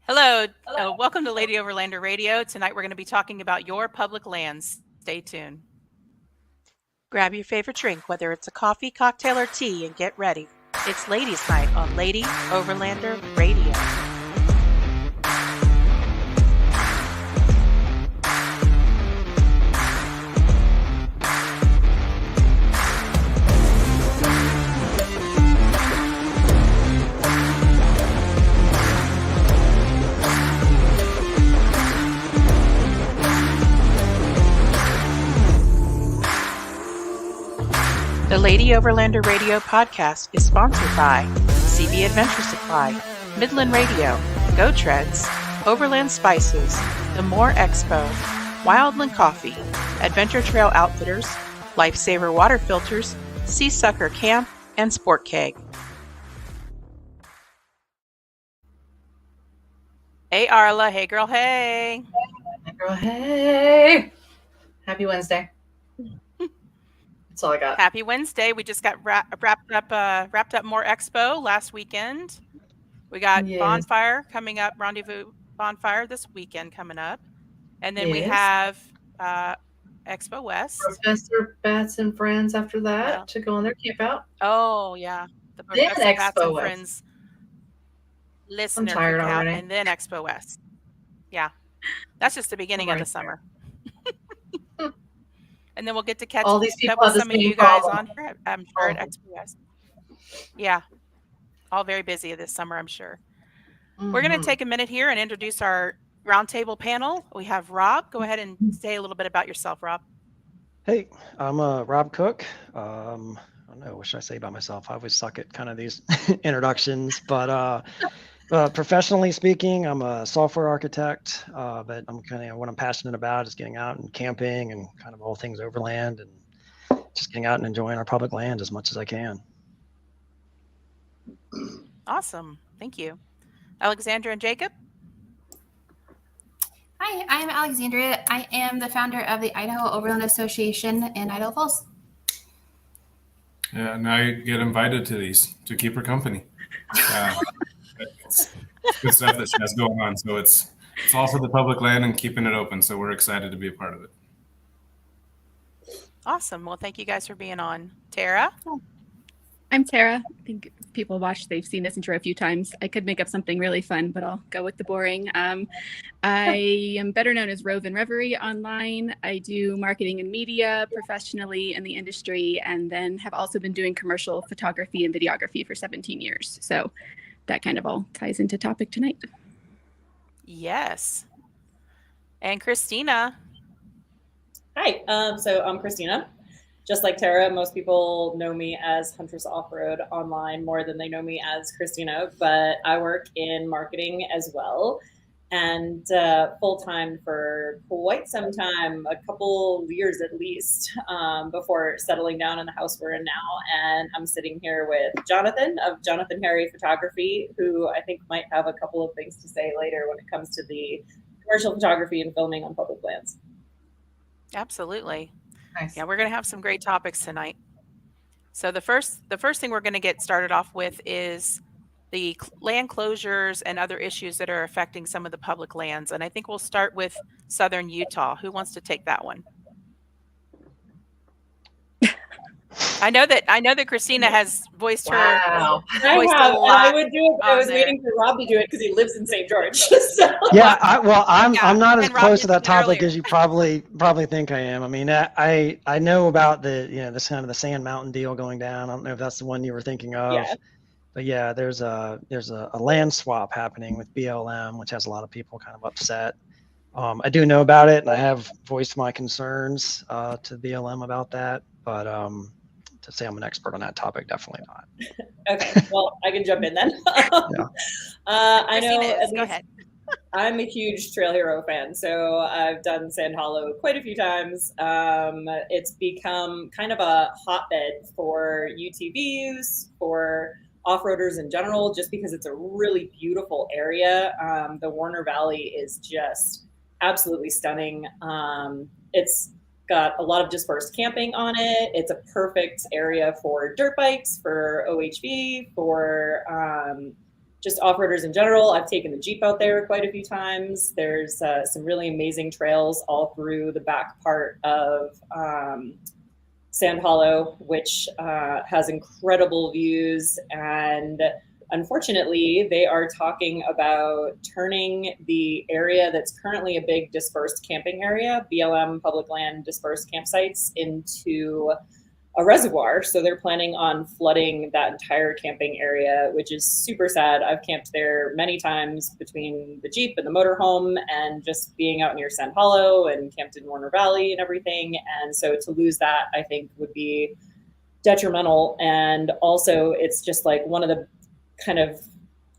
Hello, welcome to Lady Overlander Radio. Tonight we're going to be talking about your public lands. Stay tuned. Grab your favorite drink, whether it's a coffee, cocktail, or tea, and get ready. It's Ladies' Night on Lady Overlander Radio. The Lady Overlander Radio podcast is sponsored by CB Adventure Supply, Midland Radio, Go Treads, Overland Spices, The Moore Expo, Wildland Coffee, Adventure Trail Outfitters, Lifesaver Water Filters, Sea Sucker Camp, and Sport Keg. Hey Arla, hey girl, hey. Hey girl, hey. Happy Wednesday. That's all I got. Happy Wednesday. We just got wrapped up Moore Expo last weekend. We got Bonfire coming up, Rendezvous Bonfire this weekend coming up. And then we have Expo West. Professor Bats and Friends after that to go on their camp out. Oh, yeah. The Professor Bats and Friends listener camp out, and then Expo West. Yeah. That's just the beginning of the summer. And then we'll get to catch all these people with some of you guys on here, I'm sure, at Expo West. Yeah. All very busy this summer, I'm sure. Mm-hmm. We're going to take a minute here and introduce our roundtable panel. We have Rob. Go ahead and say a little bit about yourself, Rob. Hey, I'm Rob Cook. I don't know, what should I say about myself? I always suck at kind of these introductions, but professionally speaking, I'm a software architect, but I'm kind of what I'm passionate about is getting out and camping and kind of all things overland and just getting out and enjoying our public land as much as I can. Awesome. Thank you. Alexandra and Jacob. Hi, I'm Alexandra. I am the founder of the Idaho Overland Association in Idaho Falls. Yeah, now you get invited to these to keep her company. It's good stuff that she has going on. So it's all for the public land and keeping it open. So we're excited to be a part of it. Awesome. Well, thank you guys for being on. Tara? I'm Tara. I think if people watch, they've seen this intro a few times. I could make up something really fun, but I'll go with the boring. I am better known as Rove and Reverie online. I do marketing and media professionally in the industry, and then have also been doing commercial photography and videography for 17 years. So that kind of all ties into topic tonight. Yes. And Christina. Hi. So I'm Christina. Just like Tara, most people know me as Huntress Off-Road online more than they know me as Christina, but I work in marketing as well, and full-time for quite some time, a couple years at least, before settling down in the house we're in now. And I'm sitting here with Jonathan of Jonathan Harry Photography, who I think might have a couple of things to say later when it comes to the commercial photography and filming on public lands. Absolutely. Nice. Yeah, we're going to have some great topics tonight. So the first thing we're going to get started off with is the land closures and other issues that are affecting some of the public lands. And I think we'll start with Southern Utah. Who wants to take that one? I know that Christina has voiced her. Wow. I would do it, but I was waiting for Rob to do it because he lives in St. George. So. Yeah, I'm not as close to that topic as you probably think I am. I mean, I know about this kind of the Sand Mountain deal going down. I don't know if that's the one you were thinking of. Yeah. But yeah, there's a land swap happening with BLM, which has a lot of people kind of upset. I do know about it, and I have voiced my concerns to BLM about that, but to say I'm an expert on that topic, definitely not. Okay, well, I can jump in then. Yeah. I know at least go ahead. I'm a huge Trail Hero fan, so I've done Sand Hollow quite a few times. It's become kind of a hotbed for UTVs, for off-roaders in general, just because it's a really beautiful area. The Warner Valley is just absolutely stunning. It's got a lot of dispersed camping on it. It's a perfect area for dirt bikes, for OHV, for just off-roaders in general. I've taken the Jeep out there quite a few times. There's some really amazing trails all through the back part of Sand Hollow, which has incredible views. And unfortunately, they are talking about turning the area that's currently a big dispersed camping area, BLM public land dispersed campsites, into a reservoir. So they're planning on flooding that entire camping area, which is super sad. I've camped there many times between the Jeep and the motorhome, and just being out near Sand Hollow and camped in Warner Valley and everything. And so to lose that, I think, would be detrimental. And also, it's just like one of the kind of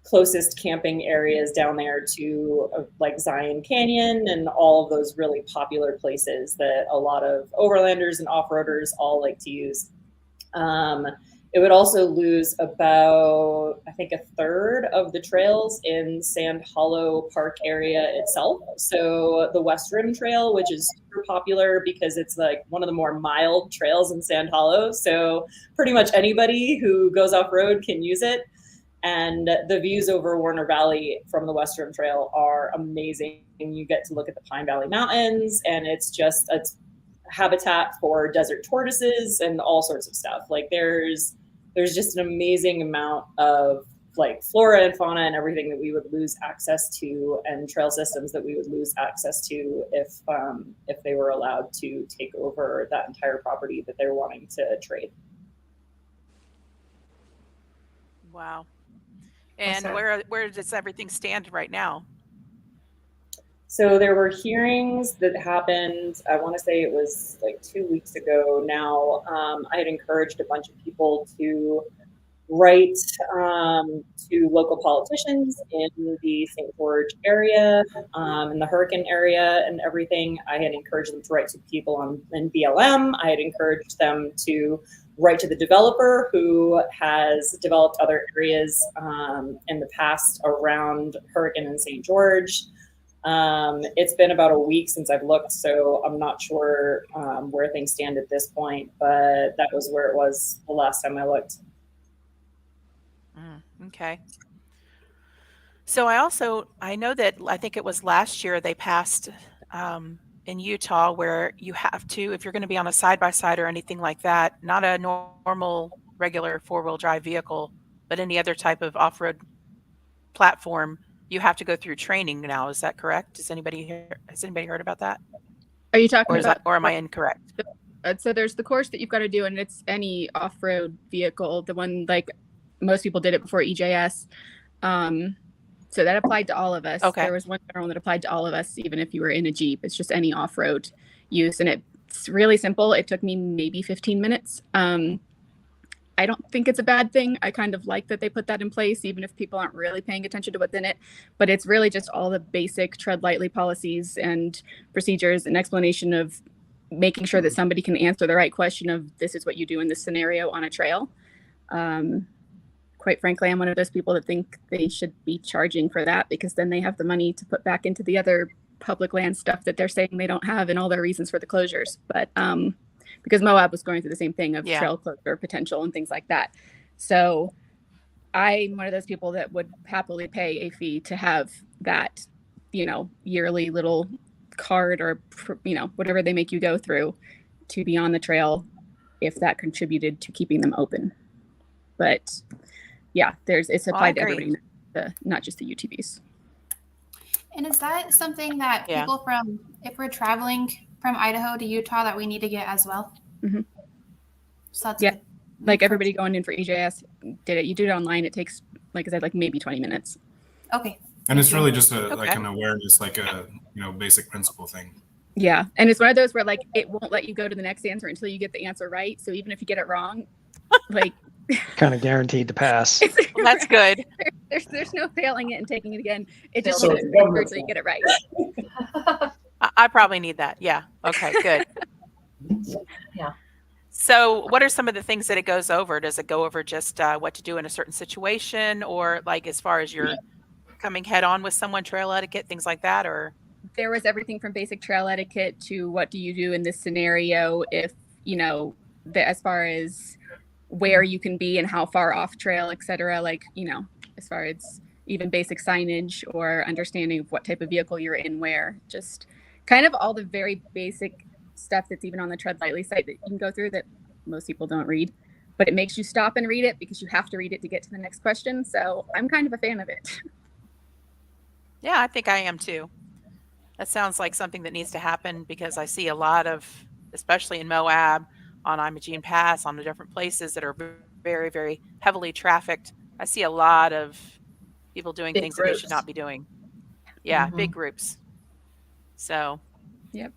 closest camping areas down there to like Zion Canyon and all of those really popular places that a lot of overlanders and off-roaders all like to use. It would also lose about, I think, a third of the trails in Sand Hollow Park area itself. So the West Rim Trail, which is super popular because it's like one of the more mild trails in Sand Hollow. So pretty much anybody who goes off-road can use it. And the views over Warner Valley from the West Rim Trail are amazing. You get to look at the Pine Valley Mountains, and it's habitat for desert tortoises and all sorts of stuff. Like there's just an amazing amount of like flora and fauna and everything that we would lose access to, and trail systems that we would lose access to if they were allowed to take over that entire property that they're wanting to trade. Wow. And where does everything stand right now? So there were hearings that happened, I want to say it was like 2 weeks ago now. I had encouraged a bunch of people to write to local politicians in the St. George area, in the Hurricane area and everything. I had encouraged them to write to people in BLM. I had encouraged them to write to the developer who has developed other areas in the past around Hurricane and St. George. It's been about a week since I've looked, so I'm not sure where things stand at this point, but that was where it was the last time I looked. Okay. So I know that I think it was last year they passed in Utah where you have to, if you're going to be on a side-by-side or anything like that, not a normal regular four-wheel drive vehicle, but any other type of off-road platform, you have to go through training now. Is that correct? Has anybody heard about that? Are you talking about, or am I incorrect? So there's the course that you've got to do, and it's any off-road vehicle. The one, like most people did it before EJS. So that applied to all of us. Okay. There was one general that applied to all of us, even if you were in a Jeep. It's just any off-road use, and it's really simple. It took me maybe 15 minutes. I don't think it's a bad thing. I kind of like that they put that in place, even if people aren't really paying attention to what's in it. But it's really just all the basic tread lightly policies and procedures and explanation of making sure that somebody can answer the right question of this is what you do in this scenario on a trail. Quite frankly, I'm one of those people that think they should be charging for that, because then they have the money to put back into the other public land stuff that they're saying they don't have and all their reasons for the closures. But because Moab was going through the same thing of trail closure potential and things like that. So I'm one of those people that would happily pay a fee to have that, yearly little card or, whatever they make you go through to be on the trail, if that contributed to keeping them open. But yeah, it's applied to everybody, not just the UTVs. And is that something that people if we're traveling from Idaho to Utah, that we need to get as well? Mm-hmm. So that's good. Like everybody going in for EJS did it. You do it online. It takes, like I said, like maybe 20 minutes. Okay. And it's really just like an awareness, like a basic principle thing. Yeah, and it's one of those where like it won't let you go to the next answer until you get the answer right. So even if you get it wrong, like kind of guaranteed to pass. Well, that's good. There's no failing it and taking it again. It just until you get it right. I probably need that. Yeah. Okay, good. Yeah. So what are some of the things that it goes over? Does it go over just what to do in a certain situation, or like as far as you're coming head on with someone, trail etiquette, things like that? Or there was everything from basic trail etiquette to what do you do in this scenario if, as far as where you can be and how far off trail, et cetera, like, as far as even basic signage or understanding of what type of vehicle you're in where. Just kind of all the very basic stuff that's even on the Tread Lightly site that you can go through that most people don't read. But it makes you stop and read it because you have to read it to get to the next question. So I'm kind of a fan of it. Yeah, I think I am too. That sounds like something that needs to happen because I see a lot of, especially in Moab, on Imogene Pass, on the different places that are very, very heavily trafficked. I see a lot of people doing Big things that they should groups. not be doing. Yeah, Mhm. big groups. So Yep.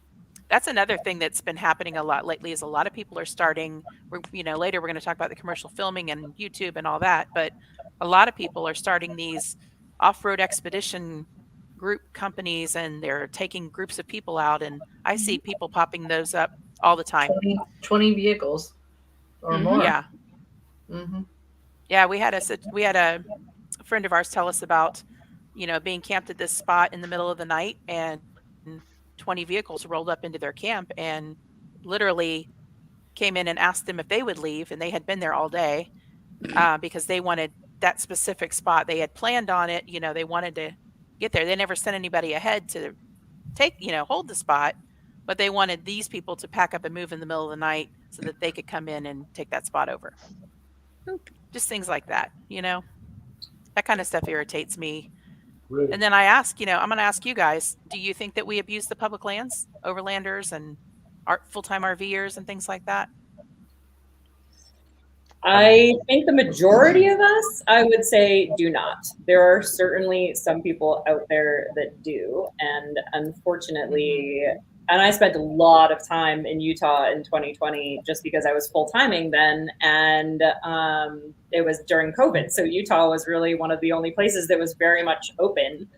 that's another thing that's been happening a lot lately is a lot of people are starting, later we're going to talk about the commercial filming and YouTube and all that, but a lot of people are starting these off-road expedition group companies and they're taking groups of people out, and I see people popping those up all the time. 20 vehicles or Mhm. more. Yeah. Mm-hmm. Yeah, we had a friend of ours tell us about, being camped at this spot in the middle of the night and 20 vehicles rolled up into their camp and literally came in and asked them if they would leave, and they had been there all day because they wanted that specific spot. They had planned on it, they wanted to get there. They never sent anybody ahead to hold the spot, but they wanted these people to pack up and move in the middle of the night so that they could come in and take that spot over. Just things like that, that kind of stuff irritates me. Really? And then I ask, I'm going to ask you guys, do you think that we abuse the public lands, overlanders and full-time RVers and things like that? I think the majority of us, I would say, do not. There are certainly some people out there that do. And unfortunately, and I spent a lot of time in Utah in 2020 just because I was full-timing then. And it was during COVID. So Utah was really one of the only places that was very much open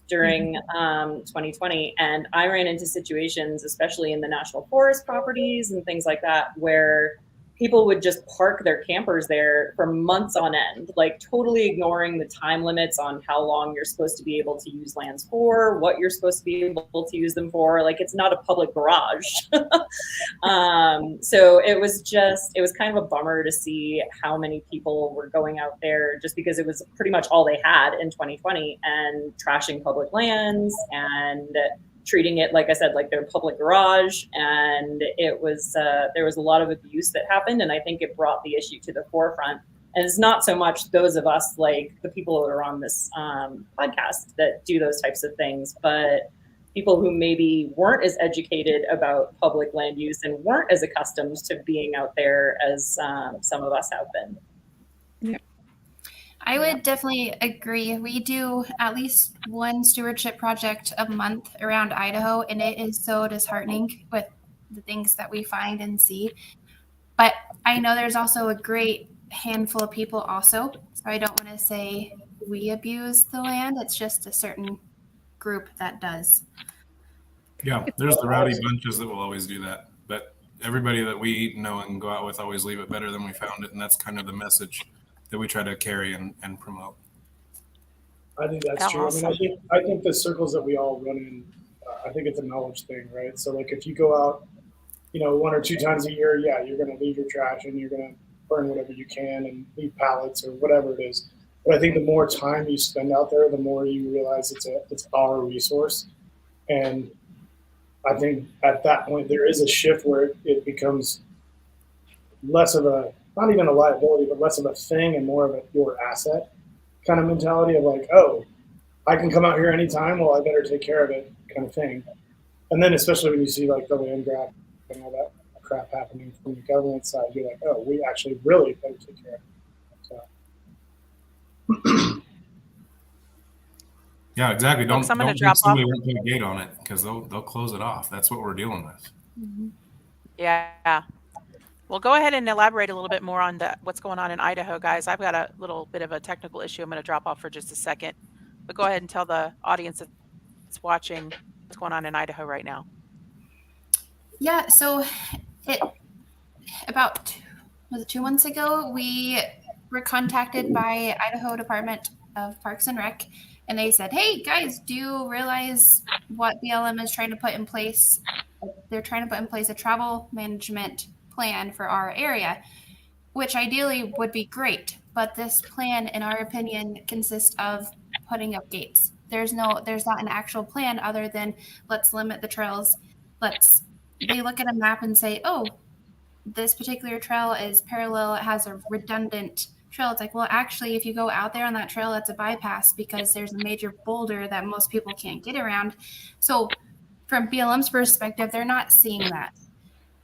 during 2020. And I ran into situations, especially in the national forest properties and things like that, where people would just park their campers there for months on end, like totally ignoring the time limits on how long you're supposed to be able to use lands for, what you're supposed to be able to use them for. Like, it's not a public garage. So it was kind of a bummer to see how many people were going out there just because it was pretty much all they had in 2020 and trashing public lands and treating it, like I said, like their public garage. And it was there was a lot of abuse that happened, and I think it brought the issue to the forefront. And it's not so much those of us, like the people that are on this podcast, that do those types of things, but people who maybe weren't as educated about public land use and weren't as accustomed to being out there as some of us have been. Yeah. I would definitely agree. We do at least one stewardship project a month around Idaho, and it is so disheartening with the things that we find and see. But I know there's also a great handful of people also. So I don't want to say we abuse the land. It's just a certain group that does. Yeah, there's the rowdy bunches that will always do that. But everybody that we know and go out with always leave it better than we found it. And that's kind of the message that we try to carry and promote. I think that's true. Awesome. I mean, I think the circles that we all run in, I think it's a knowledge thing, right? So like if you go out, 1 or 2 times a year, yeah, you're going to leave your trash and you're going to burn whatever you can and leave pallets or whatever it is. But I think the more time you spend out there, the more you realize it's our resource. And I think at that point there is a shift where it becomes less of a, not even a liability, but less of a thing and more of your asset kind of mentality of like, oh, I can come out here anytime, well, I better take care of it kind of thing. And then especially when you see like the land grab and all that crap happening from the government side, you're like, oh, we actually really better take care of it. So. Yeah, exactly. Don't Folks, I'm gonna think drop somebody off. won't put a gate on it because they'll close it off. That's what we're dealing with. Yeah. Well, go ahead and elaborate a little bit more on what's going on in Idaho, guys. I've got a little bit of a technical issue. I'm going to drop off for just a second, but go ahead and tell the audience that's watching what's going on in Idaho right now. Yeah, so about 2 months ago, we were contacted by Idaho Department of Parks and Rec, and they said, hey, guys, do you realize what BLM is trying to put in place? They're trying to put in place a travel management plan for our area, which ideally would be great. But this plan, in our opinion, consists of putting up gates. There's not an actual plan other than let's limit the trails. They look at a map and say, oh, this particular trail is parallel. It has a redundant trail. It's like, well, actually, if you go out there on that trail, that's a bypass because there's a major boulder that most people can't get around. So from BLM's perspective, they're not seeing that.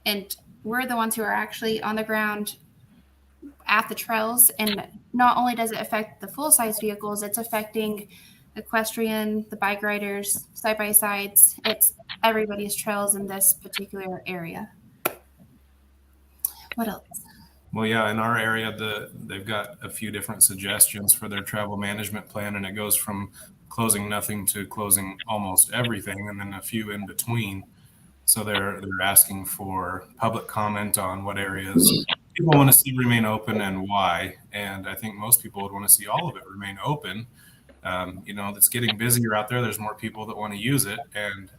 And we're the ones who are actually on the ground at the trails. And not only does it affect the full-size vehicles, it's affecting equestrian, the bike riders, side-by-sides. It's everybody's trails in this particular area. What else? Well, yeah, in our area, they've got a few different suggestions for their travel management plan, and it goes from closing nothing to closing almost everything, and then a few in between. So they're asking for public comment on what areas people want to see remain open and why. And I think most people would want to see all of it remain open. It's getting busier out there. There's more people that want to use it, and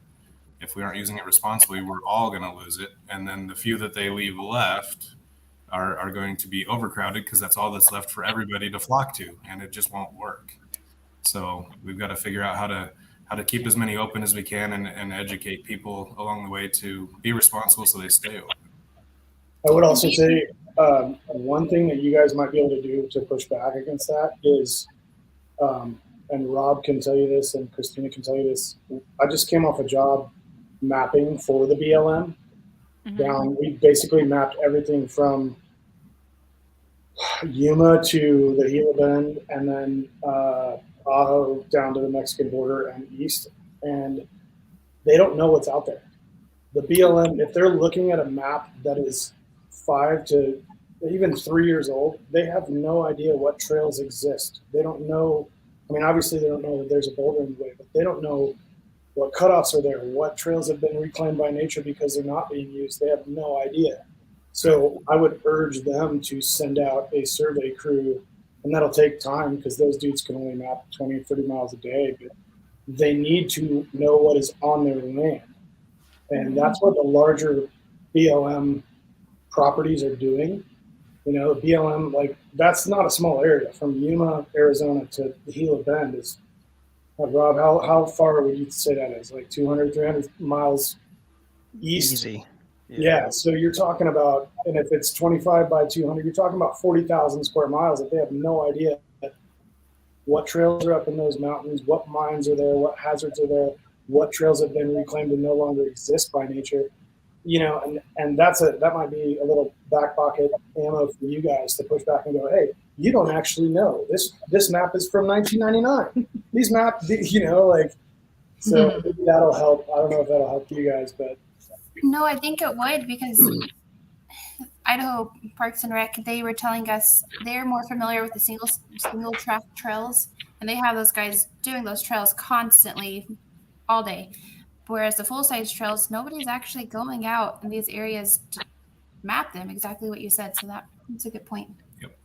if we aren't using it responsibly, we're all going to lose it. And then the few that they leave left are going to be overcrowded because that's all that's left for everybody to flock to, and it just won't work. So we've got to figure out how to keep as many open as we can and educate people along the way to be responsible so they stay open. I would also say one thing that you guys might be able to do to push back against that is, and Rob can tell you this and Christina can tell you this, I just came off a job mapping for the BLM. We basically mapped everything from Yuma to the Gila Bend and then Ajo down to the Mexican border and east. And they don't know what's out there. The BLM, if they're looking at a map that is 5 to even 3 years old, they have no idea what trails exist. They don't know. I mean, obviously they don't know that there's a boulder in the way, but they don't know what cutoffs are there, what trails have been reclaimed by nature because they're not being used. They have no idea. So I would urge them to send out a survey crew, and that'll take time because those dudes can only map 20, 30 miles a day, but they need to know what is on their land. And that's what the larger BLM properties are doing. BLM, like, that's not a small area. From Yuma, Arizona to the Gila Bend is, Rob, how far would you say that is? Like 200, 300 miles east? Easy. Yeah. So you're talking about, and if it's 25 by 200, you're talking about 40,000 square miles that they have no idea what trails are up in those mountains, what mines are there, what hazards are there, what trails have been reclaimed and no longer exist by nature. And that might be a little back pocket ammo for you guys to push back and go, hey, you don't actually know. This map is from 1999. These maps, so maybe that'll help. I don't know if that'll help you guys, but. No, I think it would because Idaho Parks and Rec, they were telling us they're more familiar with the single track trails, and they have those guys doing those trails constantly all day. Whereas the full-size trails, nobody's actually going out in these areas to map them, exactly what you said. So that's a good point. Yep.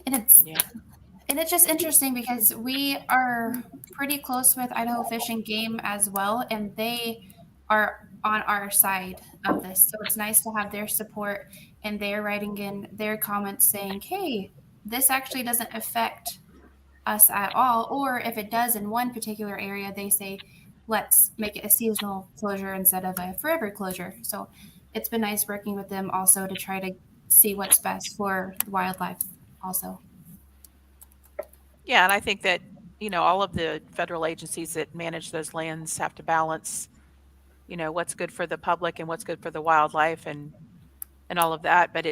And it's just interesting because we are pretty close with Idaho Fish and Game as well, and they are on our side of this. So it's nice to have their support, and they're writing in their comments saying, hey, this actually doesn't affect us at all, or if it does in one particular area, they say let's make it a seasonal closure instead of a forever closure. So it's been nice working with them also to try to see what's best for the wildlife also. Yeah, and I think that all of the federal agencies that manage those lands have to balance what's good for the public and what's good for the wildlife and all of that. But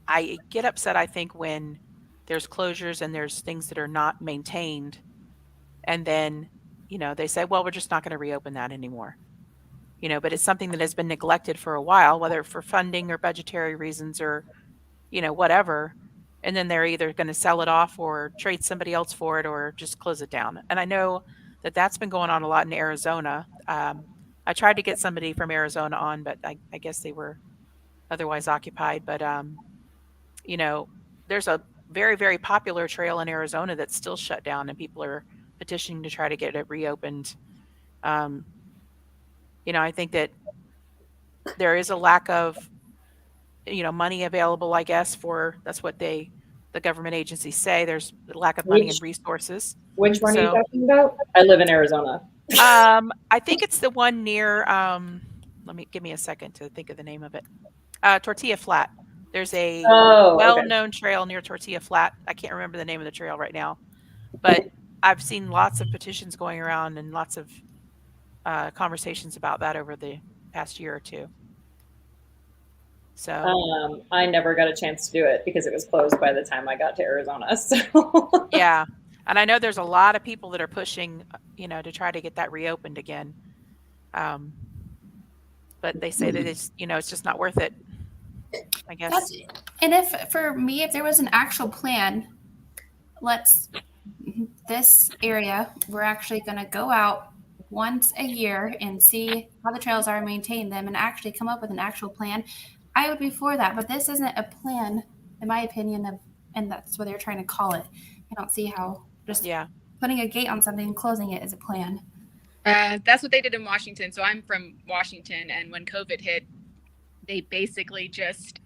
I get upset, I think, when there's closures and there's things that are not maintained. And then, they say, well, we're just not going to reopen that anymore. But it's something that has been neglected for a while, whether for funding or budgetary reasons or, whatever. And then they're either going to sell it off or trade somebody else for it or just close it down. And I know that that's been going on a lot in Arizona. I tried to get somebody from Arizona on, but I guess they were otherwise occupied. But, there's a very, very popular trail in Arizona that's still shut down and people are petitioning to try to get it reopened. I think that there is a lack of, money available, I guess, that's what they the government agencies say. There's a lack of money and Which- resources. Which one are you So- talking about? I live in Arizona. I think it's the one near, give me a second to think of the name of it. Tortilla Flat. There's a Oh, okay. well-known trail near Tortilla Flat. I can't remember the name of the trail right now, but I've seen lots of petitions going around and lots of conversations about that over the past year or two. So I never got a chance to do it because it was closed by the time I got to Arizona. So yeah, and I know there's a lot of people that are pushing, to try to get that reopened again. But they say that it's just not worth it, I guess. And if there was an actual plan, this area, we're actually going to go out once a year and see how the trails are and maintain them and actually come up with an actual plan. I would be for that, but this isn't a plan, in my opinion, and that's what they're trying to call it. I don't see how just putting a gate on something and closing it is a plan. That's what they did in Washington. So I'm from Washington, and when COVID hit, they basically just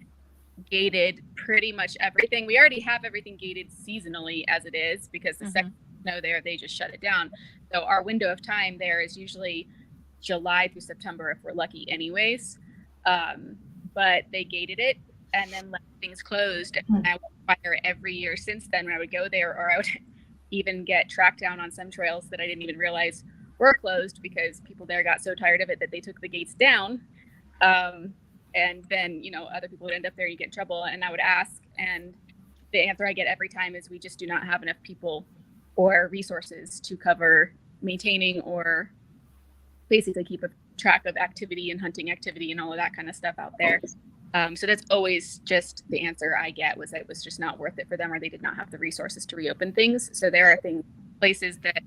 gated pretty much everything. We already have everything gated seasonally as it is because the second snow there, they just shut it down. So our window of time there is usually July through September if we're lucky anyways. But they gated it and then left things closed. And I would fire every year since then when I would go there, or I would even get tracked down on some trails that I didn't even realize were closed because people there got so tired of it that they took the gates down. And then, other people would end up there and you get in trouble. And I would ask, and the answer I get every time is we just do not have enough people or resources to cover maintaining or basically keep a track of activity and hunting activity and all of that kind of stuff out there. So that's always just the answer I get, was that it was just not worth it for them, or they did not have the resources to reopen things. So there are places that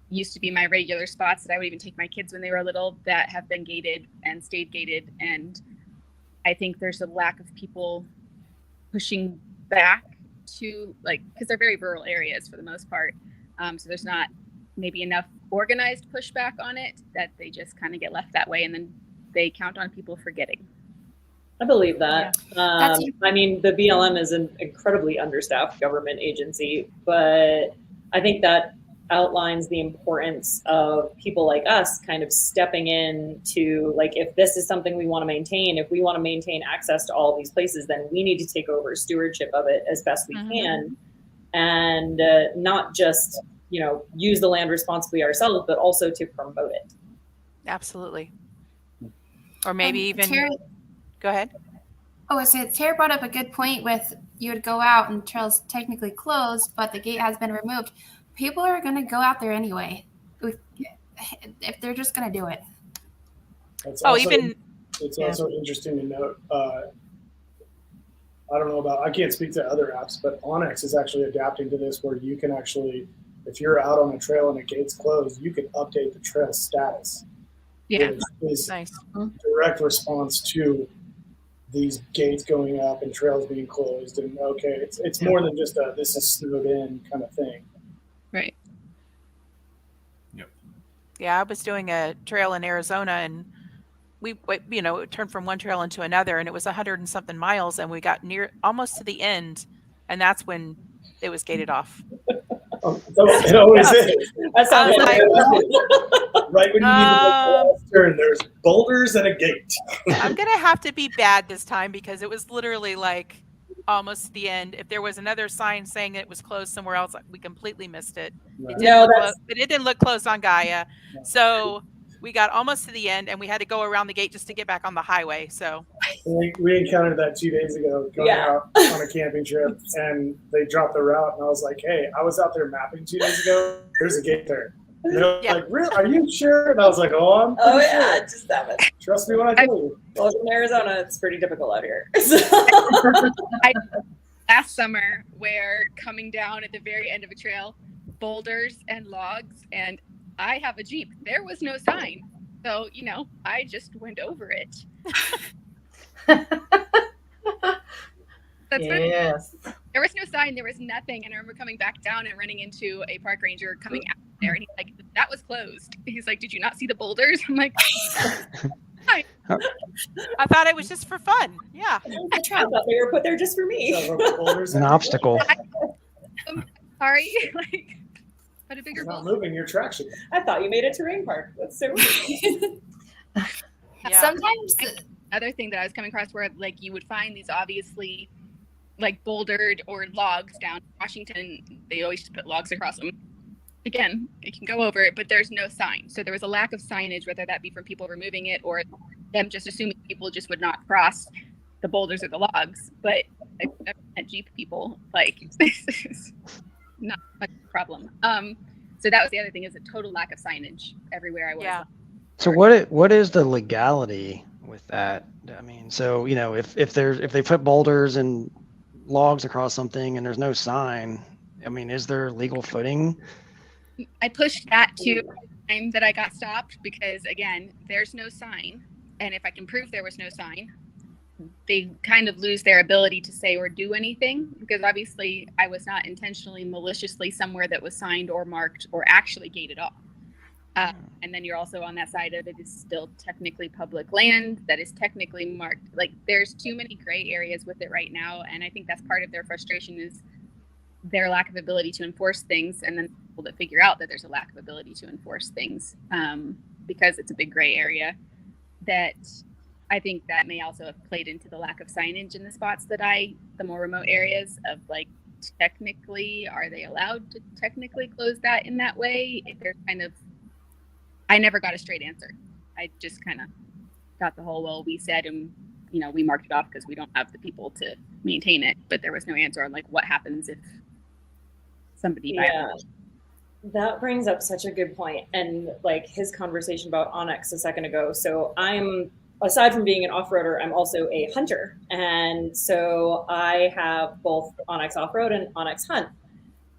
used to be my regular spots that I would even take my kids when they were little that have been gated and stayed gated. And I think there's a lack of people pushing back to, because they're very rural areas for the most part. So there's not maybe enough organized pushback on it, that they just kind of get left that way, and then they count on people forgetting. I believe that. I mean, the BLM is an incredibly understaffed government agency, but I think that outlines the importance of people like us kind of stepping in to, if this is something we want to maintain, if we want to maintain access to all these places, then we need to take over stewardship of it as best we can, and not just use the land responsibly ourselves, but also to promote it. Absolutely. Or maybe even Tara, go ahead. Tara brought up a good point with you would go out and trails technically closed, but the gate has been removed. People are going to go out there anyway if they're just going to do it. It's also interesting to note. I don't know I can't speak to other apps, but Onyx is actually adapting to this, where you can actually, if you're out on a trail and a gate's closed, you can update the trail status. Yeah, is nice. Direct response to these gates going up and trails being closed. And it's more than just this is snowed in kind of thing. Right. Yep. Yeah, I was doing a trail in Arizona, and we it turned from one trail into another, and it was 100 and something miles, and we got almost to the end, and that's when it was gated off. It always is. That sounds Right when you need to make the turn, there's boulders and a gate. I'm gonna have to be bad this time, because it was literally almost to the end. If there was another sign saying it was closed somewhere else, we completely missed it. Right. It didn't look closed on Gaia. So we got almost to the end, and we had to go around the gate just to get back on the highway. So we encountered that 2 days ago going out on a camping trip, and they dropped the route, and I was like, hey, I was out there mapping 2 days ago. There's a gate there. And they're like, really? Are you sure? And I was like, I'm pretty sure. Just have it. Trust me when I tell you. Well, in Arizona, it's pretty difficult out here. Last summer, where coming down at the very end of a trail, boulders and logs, and I have a Jeep. There was no sign. So, I just went over it. Yes. There was no sign. There was nothing. And I remember coming back down and running into a park ranger coming out there. And he's like, that was closed. He's like, did you not see the boulders? I'm like, I thought it was just for fun. Yeah. I thought they were put there just for me. An obstacle. Sorry, like put a bigger You're not boulder. moving your traction. I thought you made a terrain park. That's so weird. Yeah. Sometimes Other thing that I was coming across where like you would find these obviously like bouldered or logs down in Washington, they always just put logs across them. Again, you can go over it, but there's no sign. So there was a lack of signage, whether that be from people removing it or them just assuming people just would not cross the boulders or the logs. But I've never met Jeep people. Like, this is not a problem. So that was the other thing, is a total lack of signage everywhere I was. Yeah. So what is the legality with that? I mean, so if they put boulders and logs across something and there's no sign, I mean, is there legal footing? I pushed that to the time that I got stopped because, again, there's no sign. And if I can prove there was no sign, they kind of lose their ability to say or do anything, because obviously I was not intentionally, maliciously somewhere that was signed or marked or actually gated off. And then you're also on that side of it is still technically public land that is technically marked. Like, there's too many gray areas with it right now. And I think that's part of their frustration, is their lack of ability to enforce things, and then people that figure out that there's a lack of ability to enforce things because it's a big gray area. That I think that may also have played into the lack of signage in the spots that the more remote areas of, like, technically, are they allowed to technically close that in that way? If they're kind of, I never got a straight answer. I just kind of got the whole, well, we said, and we marked it off because we don't have the people to maintain it, but there was no answer on, like, what happens if somebody violates. That brings up such a good point. And like his conversation about Onyx a second ago. So I'm, aside from being an off-roader, I'm also a hunter. And so I have both Onyx off-road and Onyx hunt.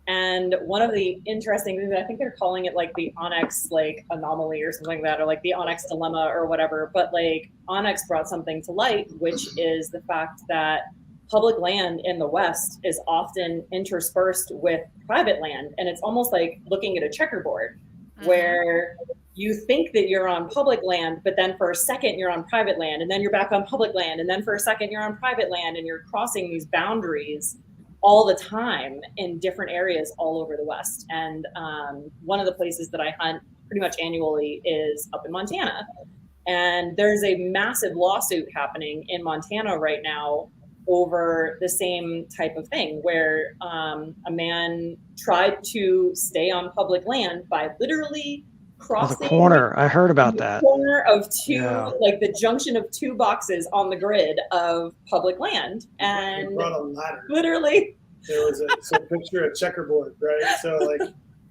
And one of the interesting things, I think they're calling it like the Onyx like anomaly or something like that, or like the Onyx dilemma or whatever. But like Onyx brought something to light, which is the fact that public land in the West is often interspersed with private land. And it's almost like looking at a checkerboard where you think that you're on public land, but then for a second you're on private land, and then you're back on public land, and then for a second you're on private land, and you're crossing these boundaries all the time in different areas all over the West. And one of the places that I hunt pretty much annually is up in Montana. And there's a massive lawsuit happening in Montana right now over the same type of thing, where a man tried to stay on public land by literally crossing the corner. I heard about that. Corner of two, like the junction of two boxes on the grid of public land, and He brought a ladder. literally There was a picture of checkerboard, right? So like,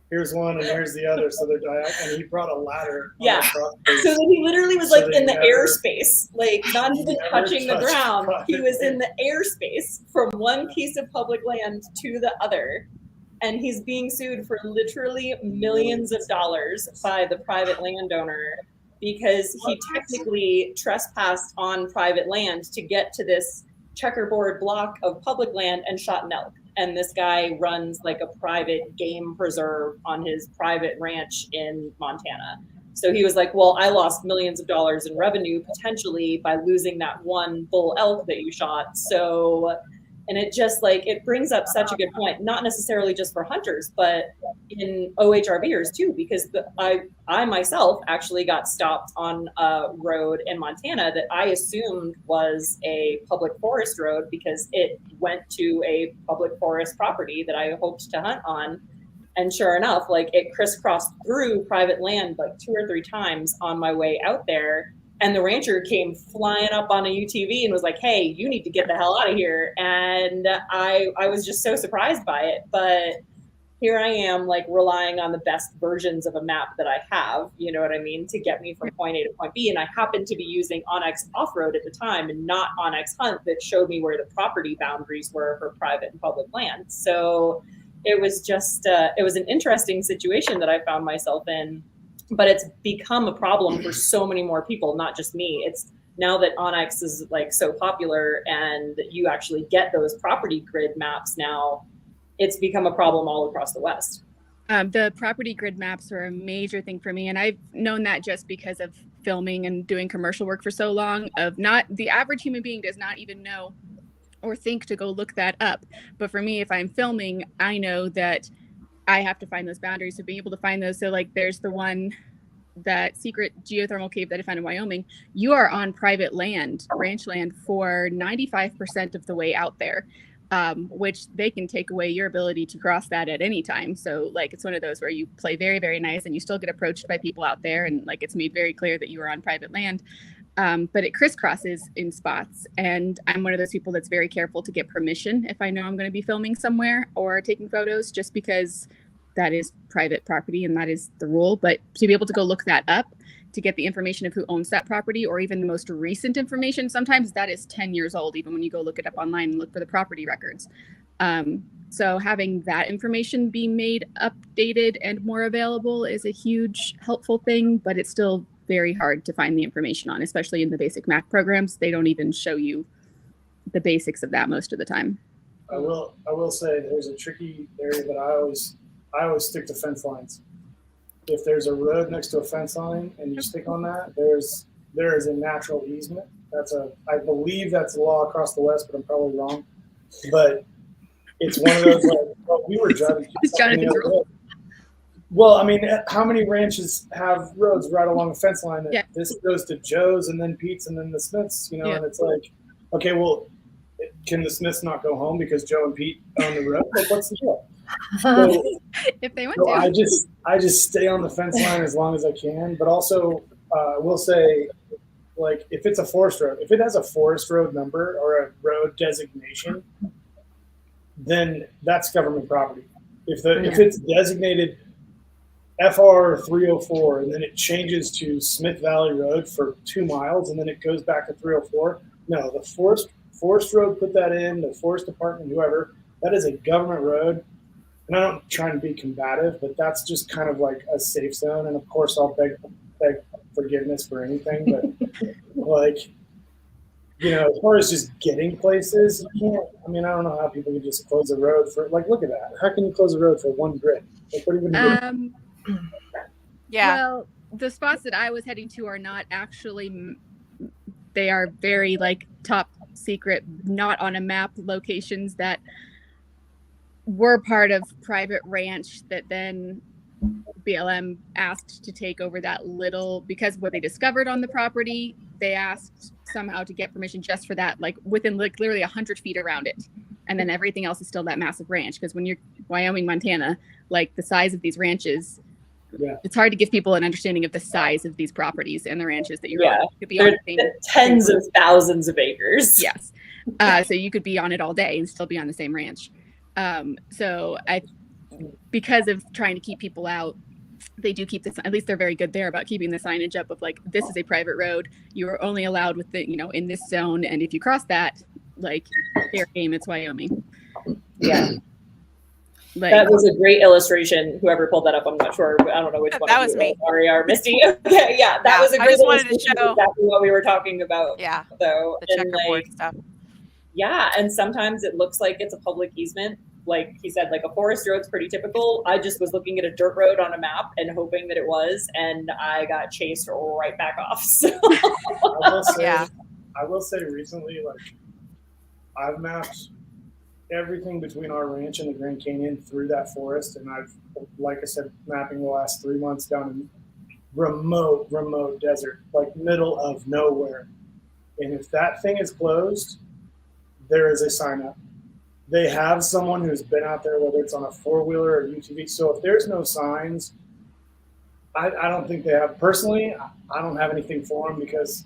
here's one and here's the other, so they're diagonal, and he brought a ladder. Yeah. So that he literally was like in the airspace, like not even touching the ground. He was in the airspace from one piece of public land to the other. And he's being sued for literally millions of dollars by the private landowner because he technically trespassed on private land to get to this checkerboard block of public land and shot an elk. And this guy runs like a private game preserve on his private ranch in Montana. So he was like, well, I lost millions of dollars in revenue potentially by losing that one bull elk that you shot. So, and it just like, it brings up such a good point, not necessarily just for hunters, but in OHRVers too, because I myself actually got stopped on a road in Montana that I assumed was a public forest road because it went to a public forest property that I hoped to hunt on. And sure enough, like it crisscrossed through private land like 2 or 3 times on my way out there. And the rancher came flying up on a UTV and was like, hey, you need to get the hell out of here. And I was just so surprised by it. But here I am, like relying on the best versions of a map that I have, you know what I mean, to get me from point A to point B. And I happened to be using Onyx Off-Road at the time and not Onyx Hunt that showed me where the property boundaries were for private and public land. So it was just, it was an interesting situation that I found myself in. But it's become a problem for so many more people, not just me. It's now that Onyx is like so popular and you actually get those property grid maps now, it's become a problem all across the West. The property grid maps are a major thing for me. And I've known that just because of filming and doing commercial work for so long, of not the average human being does not even know or think to go look that up. But for me, if I'm filming, I know that I have to find those boundaries. So being able to find those. So like there's the one, that secret geothermal cave that I found in Wyoming, you are on private land, ranch land, for 95% of the way out there, which they can take away your ability to cross that at any time. So like it's one of those where you play very, very nice and you still get approached by people out there, and like it's made very clear that you are on private land. But it crisscrosses in spots. And I'm one of those people that's very careful to get permission if I know I'm going to be filming somewhere or taking photos, just because that is private property and that is the rule. But to be able to go look that up, to get the information of who owns that property, or even the most recent information, sometimes that is 10 years old, even when you go look it up online and look for the property records. So having that information be made updated and more available is a huge helpful thing, but it's still very hard to find the information on, especially in the basic map programs. They don't even show you the basics of that most of the time. I will say there's a tricky area that I always stick to fence lines. If there's a road next to a fence line and you stick on that, there is a natural easement. I believe that's a law across the West, but I'm probably wrong. But it's one of those, like, well, we were driving. Well, I mean, how many ranches have roads right along a fence line that this goes to Joe's and then Pete's and then the Smiths, you know? And it's like, okay, well, can the Smiths not go home because Joe and Pete own the road? Like, what's the deal? So, if they want to. I just stay on the fence line as long as I can. But also, I will say, like, if it's a forest road, if it has a forest road number or a road designation, then that's government property. If it's designated FR 304 and then it changes to Smith Valley Road for 2 miles and then it goes back to 304, no, the forest road put that in, the forest department, whoever, that is a government road. And I don't try to be combative, but that's just kind of like a safe zone. And of course, I'll beg forgiveness for anything. But like, you know, as far as just getting places, you can't. I mean, I don't know how people can just close a road for, like, look at that. How can you close a road for one grid? Like, what even? Yeah. Well, the spots that I was heading to are not actually. They are very like top secret, not on a map locations that were part of private ranch that then BLM asked to take over that little, because what they discovered on the property, they asked somehow to get permission just for that, like within like literally 100 feet around it. And then everything else is still that massive ranch. Because when you're Wyoming, Montana, like the size of these ranches, it's hard to give people an understanding of the size of these proproperties and the ranches that you're on. You could be on tens of thousands of acres. Yes. So you could be on it all day and still be on the same ranch. So because of trying to keep people out, they do keep this, at least they're very good there about keeping the signage up of like, this is a private road. You are only allowed with the, you know, in this zone. And if you cross that, like, fair game, it's Wyoming. Yeah. Like, that was a great illustration. Whoever pulled that up, I'm not sure. I don't know which one. That was me. Sorry, our Misty. Okay, that was a great I just wanted to show exactly what we were talking about. Yeah. So the checkerboard stuff. Yeah, and sometimes it looks like it's a public easement. Like he said, like a forest road's pretty typical. I just was looking at a dirt road on a map and hoping that it was, and I got chased right back off. So. I will say recently, like, I've mapped everything between our ranch and the Grand Canyon through that forest, and I've, like I said, mapping the last 3 months down in remote desert, like middle of nowhere. And if that thing is closed, there is a sign up. They have someone who's been out there, whether it's on a 4-wheeler or UTV. So if there's no signs, I don't think they have. Personally, I don't have anything for them, because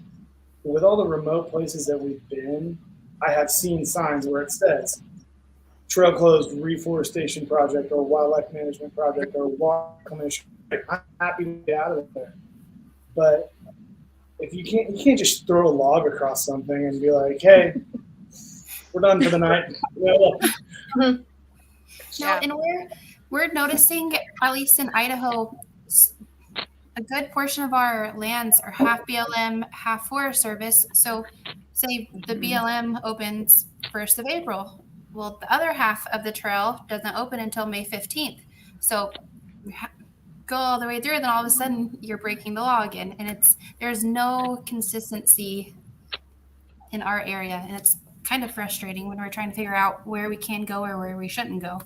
with all the remote places that we've been, I have seen signs where it says trail closed, reforestation project, or wildlife management project, or water commission. I'm happy to get out of there. But if you can't just throw a log across something and be like, hey, we're done for the night. No, and we're noticing, at least in Idaho, a good portion of our lands are half BLM, half Forest Service. So say the BLM opens 1st of April. Well, the other half of the trail doesn't open until May 15th. So go all the way through, and then all of a sudden you're breaking the law again. And there's no consistency in our area, and it's kind of frustrating when we're trying to figure out where we can go or where we shouldn't go.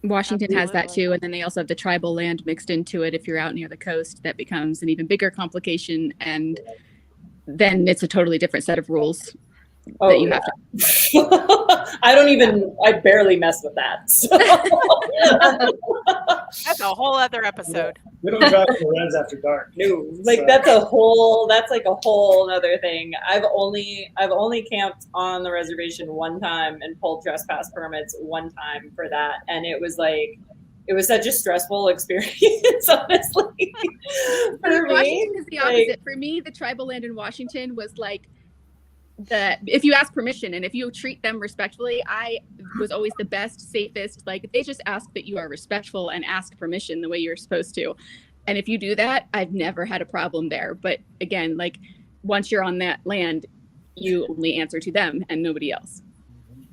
Washington has that too, and then they also have the tribal land mixed into it. If you're out near the coast, that becomes an even bigger complication, and then it's a totally different set of rules that you have to. I barely mess with that. So. That's a whole other episode. We don't drive the Lorenz after dark. No, like that's like a whole other thing. I've only camped on the reservation one time and pulled trespass permits one time for that, and it was such a stressful experience, honestly. For Washington is the opposite. For me, the tribal land in Washington was like if you ask permission and if you treat them respectfully, I was always the best, safest. Like they just ask that you are respectful and ask permission the way you're supposed to. And if you do that, I've never had a problem there. But again, like once you're on that land, you only answer to them and nobody else.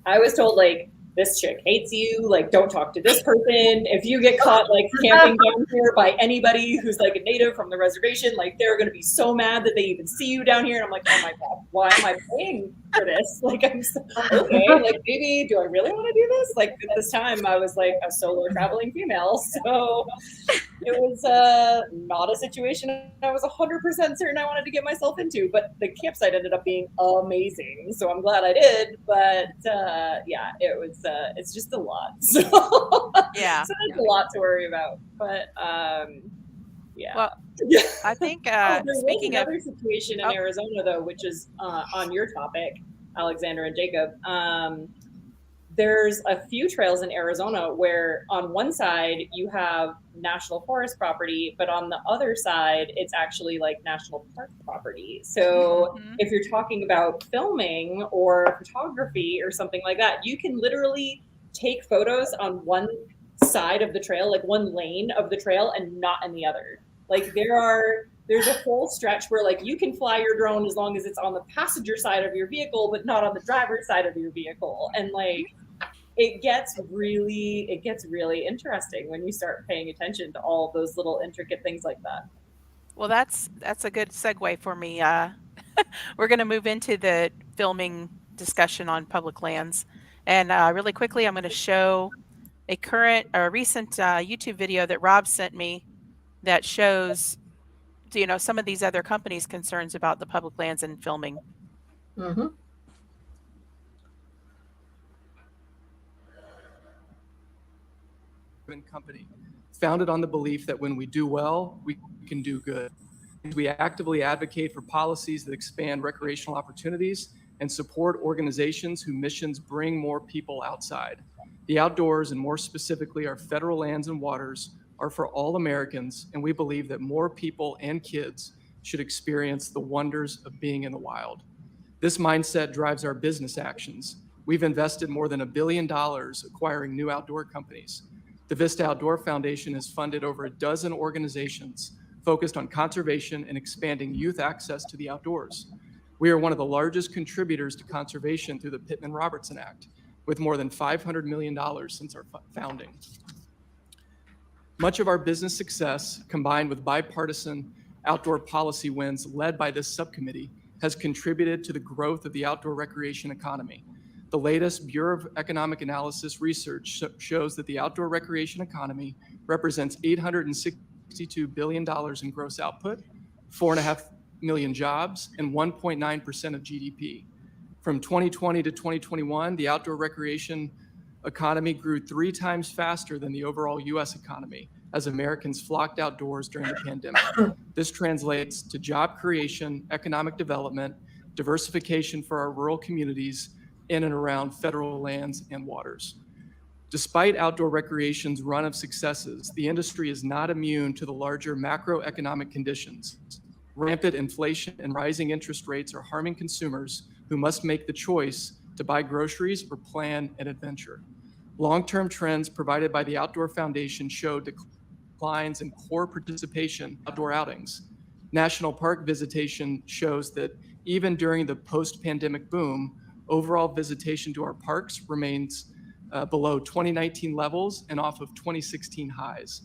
I was told like, this chick hates you, like don't talk to this person. If you get caught like camping down here by anybody who's like a native from the reservation, like they're gonna be so mad that they even see you down here. And I'm like, oh my God, why am I paying for this? Like I'm so, okay, like maybe do I really want to do this? Like at this time I was like a solo traveling female, so it was not a situation I was 100% certain I wanted to get myself into, but the campsite ended up being amazing, so I'm glad I did. But yeah, it was it's just a lot. So Yeah, so it's a lot to worry about. But yeah. Well, I think speaking of another situation in Arizona though, which is on your topic, Alexander and Jacob. There's a few trails in Arizona where on one side you have national forest property, but on the other side, it's actually like national park property. So if you're talking about filming or photography or something like that, you can literally take photos on one side of the trail, like one lane of the trail and not in the other. Like there's a whole stretch where like you can fly your drone as long as it's on the passenger side of your vehicle, but not on the driver's side of your vehicle. And like, it gets really interesting when you start paying attention to all those little intricate things like that. Well, that's a good segue for me. We're going to move into the filming discussion on public lands. And really quickly, I'm going to show a recent YouTube video that Rob sent me that shows, some of these other companies' concerns about the public lands and filming. Mm-hmm. Company founded on the belief that when we do well, we can do good. We actively advocate for policies that expand recreational opportunities and support organizations whose missions bring more people outside. The outdoors, and more specifically our federal lands and waters, are for all Americans, and we believe that more people and kids should experience the wonders of being in the wild. This mindset drives our business actions. We've invested more than $1 billion acquiring new outdoor companies. The Vista Outdoor Foundation has funded over a dozen organizations focused on conservation and expanding youth access to the outdoors. We are one of the largest contributors to conservation through the Pittman-Robertson Act, with more than $500 million since our founding. Much of our business success, combined with bipartisan outdoor policy wins led by this subcommittee, has contributed to the growth of the outdoor recreation economy. The latest Bureau of Economic Analysis research shows that the outdoor recreation economy represents $862 billion in gross output, 4.5 million jobs, and 1.9% of GDP. From 2020 to 2021, the outdoor recreation economy grew 3 times faster than the overall U.S. economy as Americans flocked outdoors during the pandemic. This translates to job creation, economic development, diversification for our rural communities in and around federal lands and waters. Despite outdoor recreation's run of successes, the industry is not immune to the larger macroeconomic conditions. Rampant inflation and rising interest rates are harming consumers who must make the choice to buy groceries or plan an adventure. Long-term trends provided by the Outdoor Foundation show declines in core participation in outdoor outings. National park visitation shows that even during the post-pandemic boom, overall visitation to our parks remains below 2019 levels and off of 2016 highs.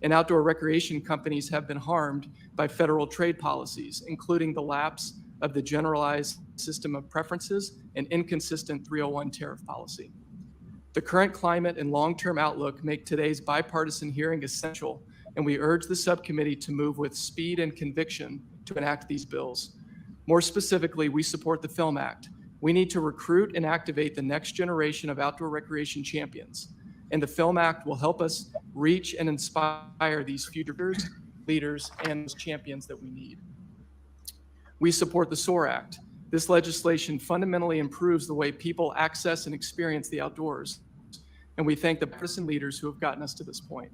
and outdoor recreation companies have been harmed by federal trade policies, including the lapse of the generalized system of preferences and inconsistent 301 tariff policy. The current climate and long-term outlook make today's bipartisan hearing essential, and we urge the subcommittee to move with speed and conviction to enact these bills. More specifically, we support the Film Act. We need to recruit and activate the next generation of outdoor recreation champions, and the Film Act will help us reach and inspire these future leaders and those champions that we need. We support the SOAR Act. This legislation fundamentally improves the way people access and experience the outdoors, and we thank the partisan leaders who have gotten us to this point.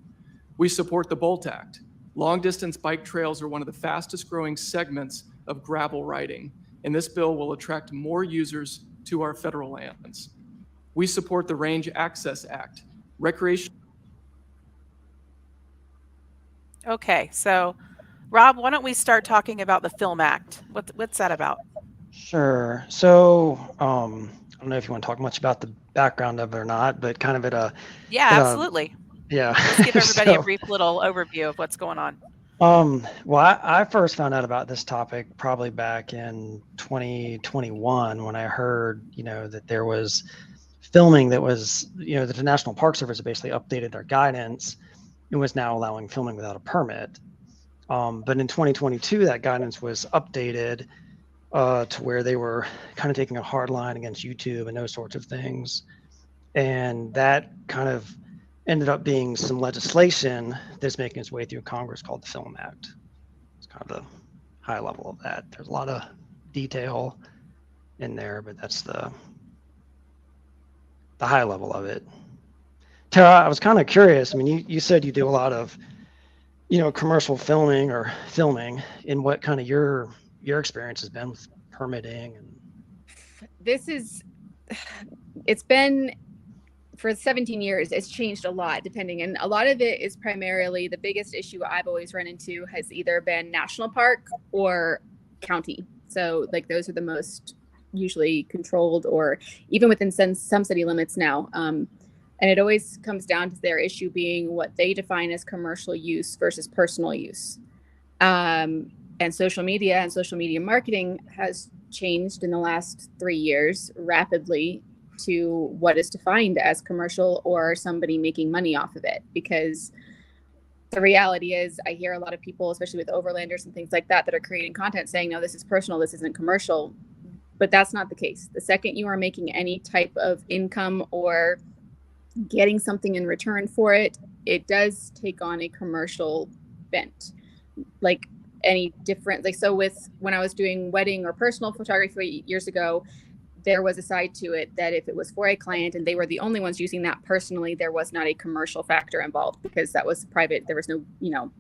We support the BOLT Act. Long-distance bike trails are one of the fastest growing segments of gravel riding, and this bill will attract more users to our federal lands. We support the Range Access Act. Recreation. Okay, so Rob, why don't we start talking about the Film Act? What's that about? Sure. So I don't know if you want to talk much about the background of it or not, but kind of Yeah, absolutely. Yeah. Let's give everybody a brief little overview of what's going on. Well, I first found out about this topic probably back in 2021 when I heard, that there was filming that was, that the National Park Service basically updated their guidance and was now allowing filming without a permit. But in 2022, that guidance was updated to where they were kind of taking a hard line against YouTube and those sorts of things. And that kind of ended up being some legislation that's making its way through Congress called the Film Act. It's kind of the high level of that. There's a lot of detail in there, but that's the high level of it. Tara, I was kind of curious. I mean, you said you do a lot of, commercial filming or filming, and what kind of your experience has been with permitting and it's been for 17 years. It's changed a lot depending, and a lot of it is primarily the biggest issue I've always run into has either been national park or county. So like those are the most usually controlled, or even within some city limits now. And it always comes down to their issue being what they define as commercial use versus personal use. And social media and social media marketing has changed in the last 3 years rapidly to what is defined as commercial or somebody making money off of it. Because the reality is, I hear a lot of people, especially with overlanders and things like that, that are creating content saying, no, this is personal, this isn't commercial. But that's not the case. The second you are making any type of income or getting something in return for it, it does take on a commercial bent. Like any different, like, so with when I was doing wedding or personal photography years ago, there was a side to it that if it was for a client and they were the only ones using that personally, there was not a commercial factor involved because that was private. There was no,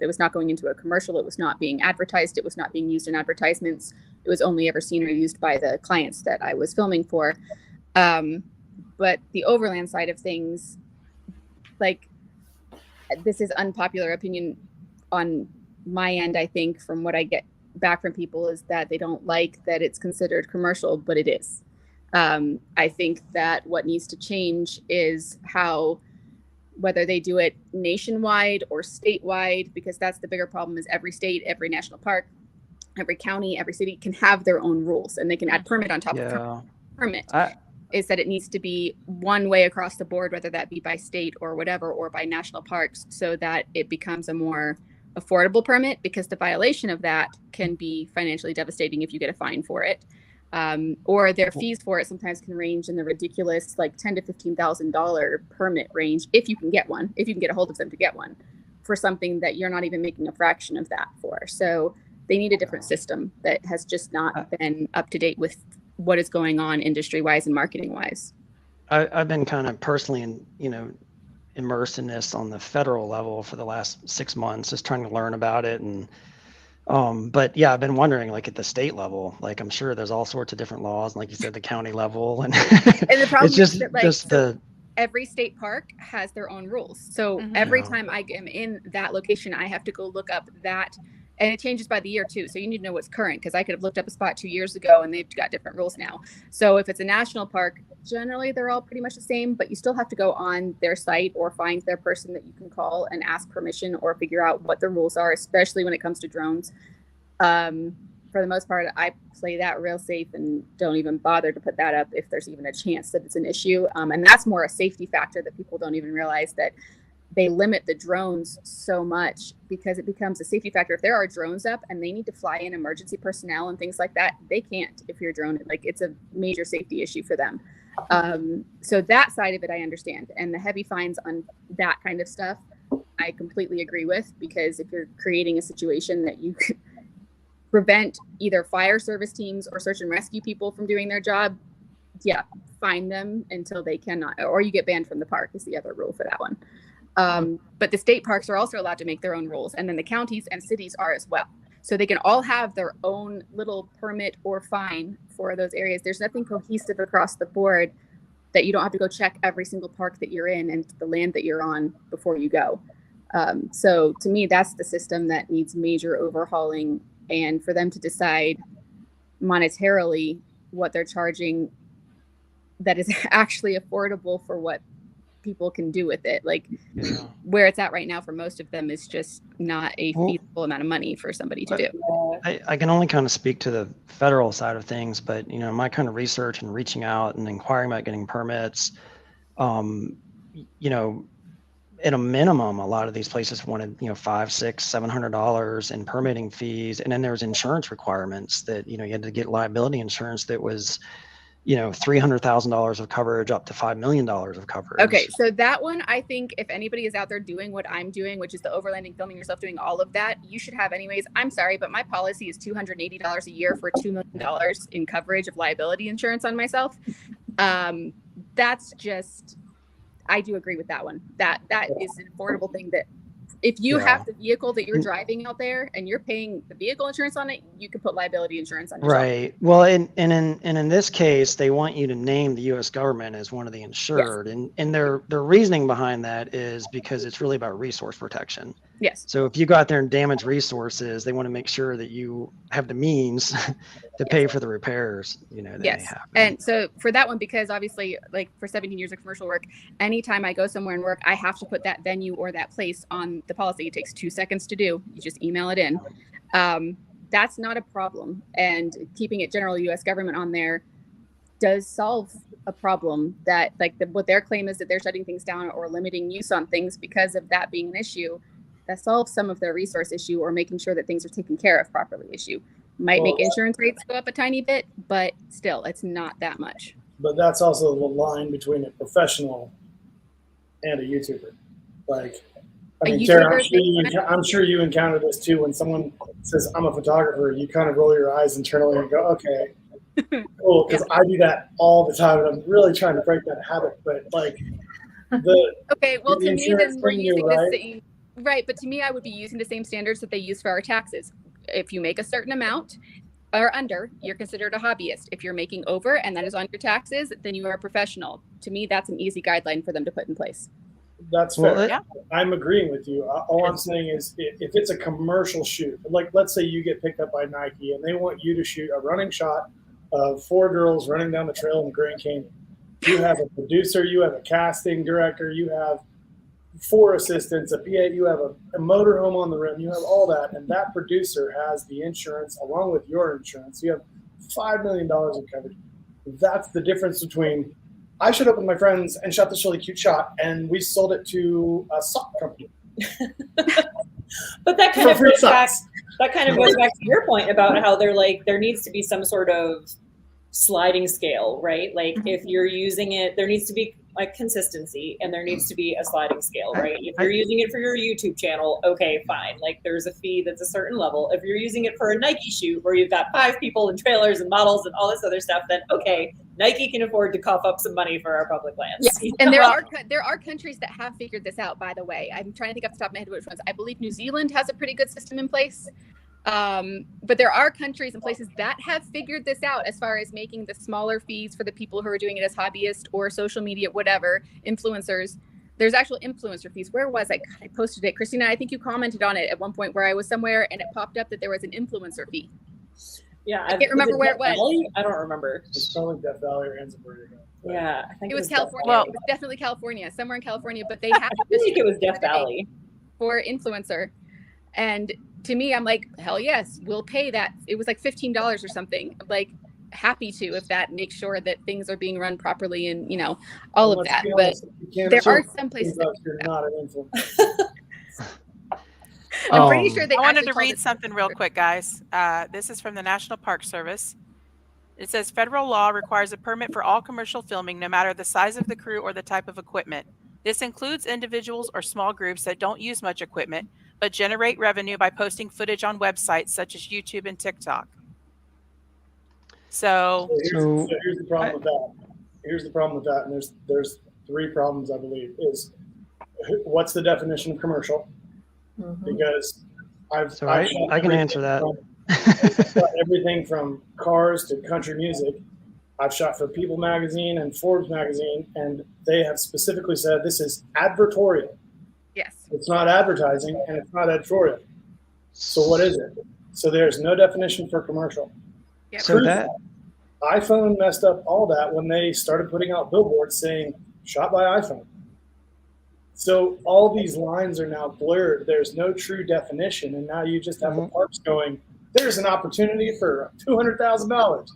it was not going into a commercial. It was not being advertised. It was not being used in advertisements. It was only ever seen or used by the clients that I was filming for. But the overland side of things, like, this is unpopular opinion on my end, I think, from what I get back from people, is that they don't like that it's considered commercial, but it is. I think that what needs to change is how, whether they do it nationwide or statewide, because that's the bigger problem, is every state, every national park, every county, every city can have their own rules, and they can add permit on top of permit. Is that it needs to be one way across the board, whether that be by state or whatever, or by national parks, so that it becomes a more affordable permit, because the violation of that can be financially devastating if you get a fine for it. Or their fees for it sometimes can range in the ridiculous, like $10,000 to $15,000 permit range, if you can get one, if you can get a hold of them to get one, for something that you're not even making a fraction of that for. So they need a different system that has just not been up to date with what is going on industry-wise and marketing-wise. I've been kind of personally, immersed in this on the federal level for the last 6 months, just trying to learn about it. And but yeah, I've been wondering, like, at the state level, like, I'm sure there's all sorts of different laws, and like you said, the county level, and the problem it's just is that, like, every state park has their own rules. So every time I am in that location, I have to go look up that. And it changes by the year too. So you need to know what's current, because I could have looked up a spot 2 years ago and they've got different rules now. So if it's a national park, generally they're all pretty much the same, but you still have to go on their site or find their person that you can call and ask permission or figure out what the rules are, especially when it comes to drones. For the most part, I play that real safe and don't even bother to put that up if there's even a chance that it's an issue. And that's more a safety factor that people don't even realize, that they limit the drones so much because it becomes a safety factor. If there are drones up and they need to fly in emergency personnel and things like that, they can't if you're drone. Like, it's a major safety issue for them. So that side of it, I understand. And the heavy fines on that kind of stuff, I completely agree with, because if you're creating a situation that you could prevent either fire service teams or search and rescue people from doing their job, yeah, fine them until they cannot, or you get banned from the park is the other rule for that one. But the state parks are also allowed to make their own rules, and then the counties and cities are as well. So they can all have their own little permit or fine for those areas. There's nothing cohesive across the board that you don't have to go check every single park that you're in and the land that you're on before you go. So to me, that's the system that needs major overhauling, and for them to decide monetarily what they're charging that is actually affordable for what people can do with it. Like, where it's at right now for most of them is just not a feasible amount of money for somebody to do. I can only kind of speak to the federal side of things, but my kind of research and reaching out and inquiring about getting permits, at a minimum, a lot of these places wanted, $500, $600, $700 in permitting fees. And then there's insurance requirements that, you had to get liability insurance that was, $300,000 of coverage up to $5 million of coverage. Okay. So that one, I think if anybody is out there doing what I'm doing, which is the overlanding, filming yourself, doing all of that, you should have anyways. I'm sorry, but my policy is $280 a year for $2 million in coverage of liability insurance on myself. That's just, I do agree with that one. That is an affordable thing, that if you have the vehicle that you're driving out there and you're paying the vehicle insurance on it, you can put liability insurance on yourself. Right. Well, and in this case, they want you to name the U.S. government as one of the insured. Yes. And their reasoning behind that is because it's really about resource protection. Yes. So if you go out there and damage resources, they want to make sure that you have the means to pay for the repairs, that may happen. And so for that one, because obviously, like, for 17 years of commercial work, anytime I go somewhere and work, I have to put that venue or that place on the policy. It takes 2 seconds to do. You just email it in. That's not a problem. And keeping it general U.S. government on there does solve a problem that, like, what their claim is that they're shutting things down or limiting use on things because of that being an issue. That solves some of their resource issue or making sure that things are taken care of properly issue. Might make insurance rates go up a tiny bit, but still, it's not that much. But that's also the line between a professional and a YouTuber. Like, I mean, Tara, I'm sure you encounter this too. When someone says, I'm a photographer, you kind of roll your eyes internally and go, okay, cool. Because I do that all the time, and I'm really trying to break that habit. But, like, okay, well, to me, then we're using the same. Right, but to me, I would be using the same standards that they use for our taxes. If you make a certain amount or under, you're considered a hobbyist. If you're making over and that is on your taxes, then you are a professional. To me, that's an easy guideline for them to put in place. That's fair. Well, I'm agreeing with you. All I'm saying is, if it's a commercial shoot, like, let's say you get picked up by Nike and they want you to shoot a running shot of 4 girls running down the trail in the Grand Canyon. You have a producer, you have a casting director, you have 4 assistants, a PA, you have a motorhome on the rim, you have all that, and that producer has the insurance along with your insurance. You have $5 million in coverage. That's the difference between, I showed up with my friends and shot this really cute shot, and we sold it to a sock company. But that kind of goes back. That kind of goes back to your point about how they're like, there needs to be some sort of sliding scale, right? Like, if you're using it, there needs to be like consistency, and there needs to be a sliding scale, right? If you're using it for your YouTube channel, okay, fine. Like, there's a fee that's a certain level. If you're using it for a Nike shoot where you've got 5 people and trailers and models and all this other stuff, then okay, Nike can afford to cough up some money for our public lands. Yes. And there are countries that have figured this out, by the way. I'm trying to think off the top of my head which ones. I believe New Zealand has a pretty good system in place. But there are countries and places that have figured this out as far as making the smaller fees for the people who are doing it as hobbyists or social media, whatever, influencers. There's actual influencer fees. Where was I? I posted it. Christina, I think you commented on it at one point where I was somewhere and it popped up that there was an influencer fee. Yeah. I can't remember where it was. I don't remember. It's probably Death Valley or Anzapur. Yeah, I think It was Death California. Valley. It was definitely California, somewhere in California. But they had I think it was Death Valley. for influencer, and to me, I'm like, hell yes, we'll pay that. It was like $15 or something. I'm like, happy to, if that makes sure that things are being run properly and all of Let's that. be But honest, you can't there are afford some places. $15, you're not an influencer. I'm pretty sure they I wanted actually to called read it- something real quick, guys. This is from the National Park Service. It says federal law requires a permit for all commercial filming, no matter the size of the crew or the type of equipment. This includes individuals or small groups that don't use much equipment, but generate revenue by posting footage on websites such as YouTube and TikTok. So Here's the problem with that. Here's the problem with that, and there's three problems, I believe. Is what's the definition of commercial? Because I can answer that. I've shot everything from cars to country music. I've shot for People Magazine and Forbes Magazine, and they have specifically said this is advertorial. Yes. It's not advertising, and it's not editorial. So what is it? So there's no definition for commercial. Yep. So that iPhone messed up all that when they started putting out billboards saying shot by iPhone. So all these lines are now blurred. There's no true definition, and now you just have the parks going, there's an opportunity for $200,000.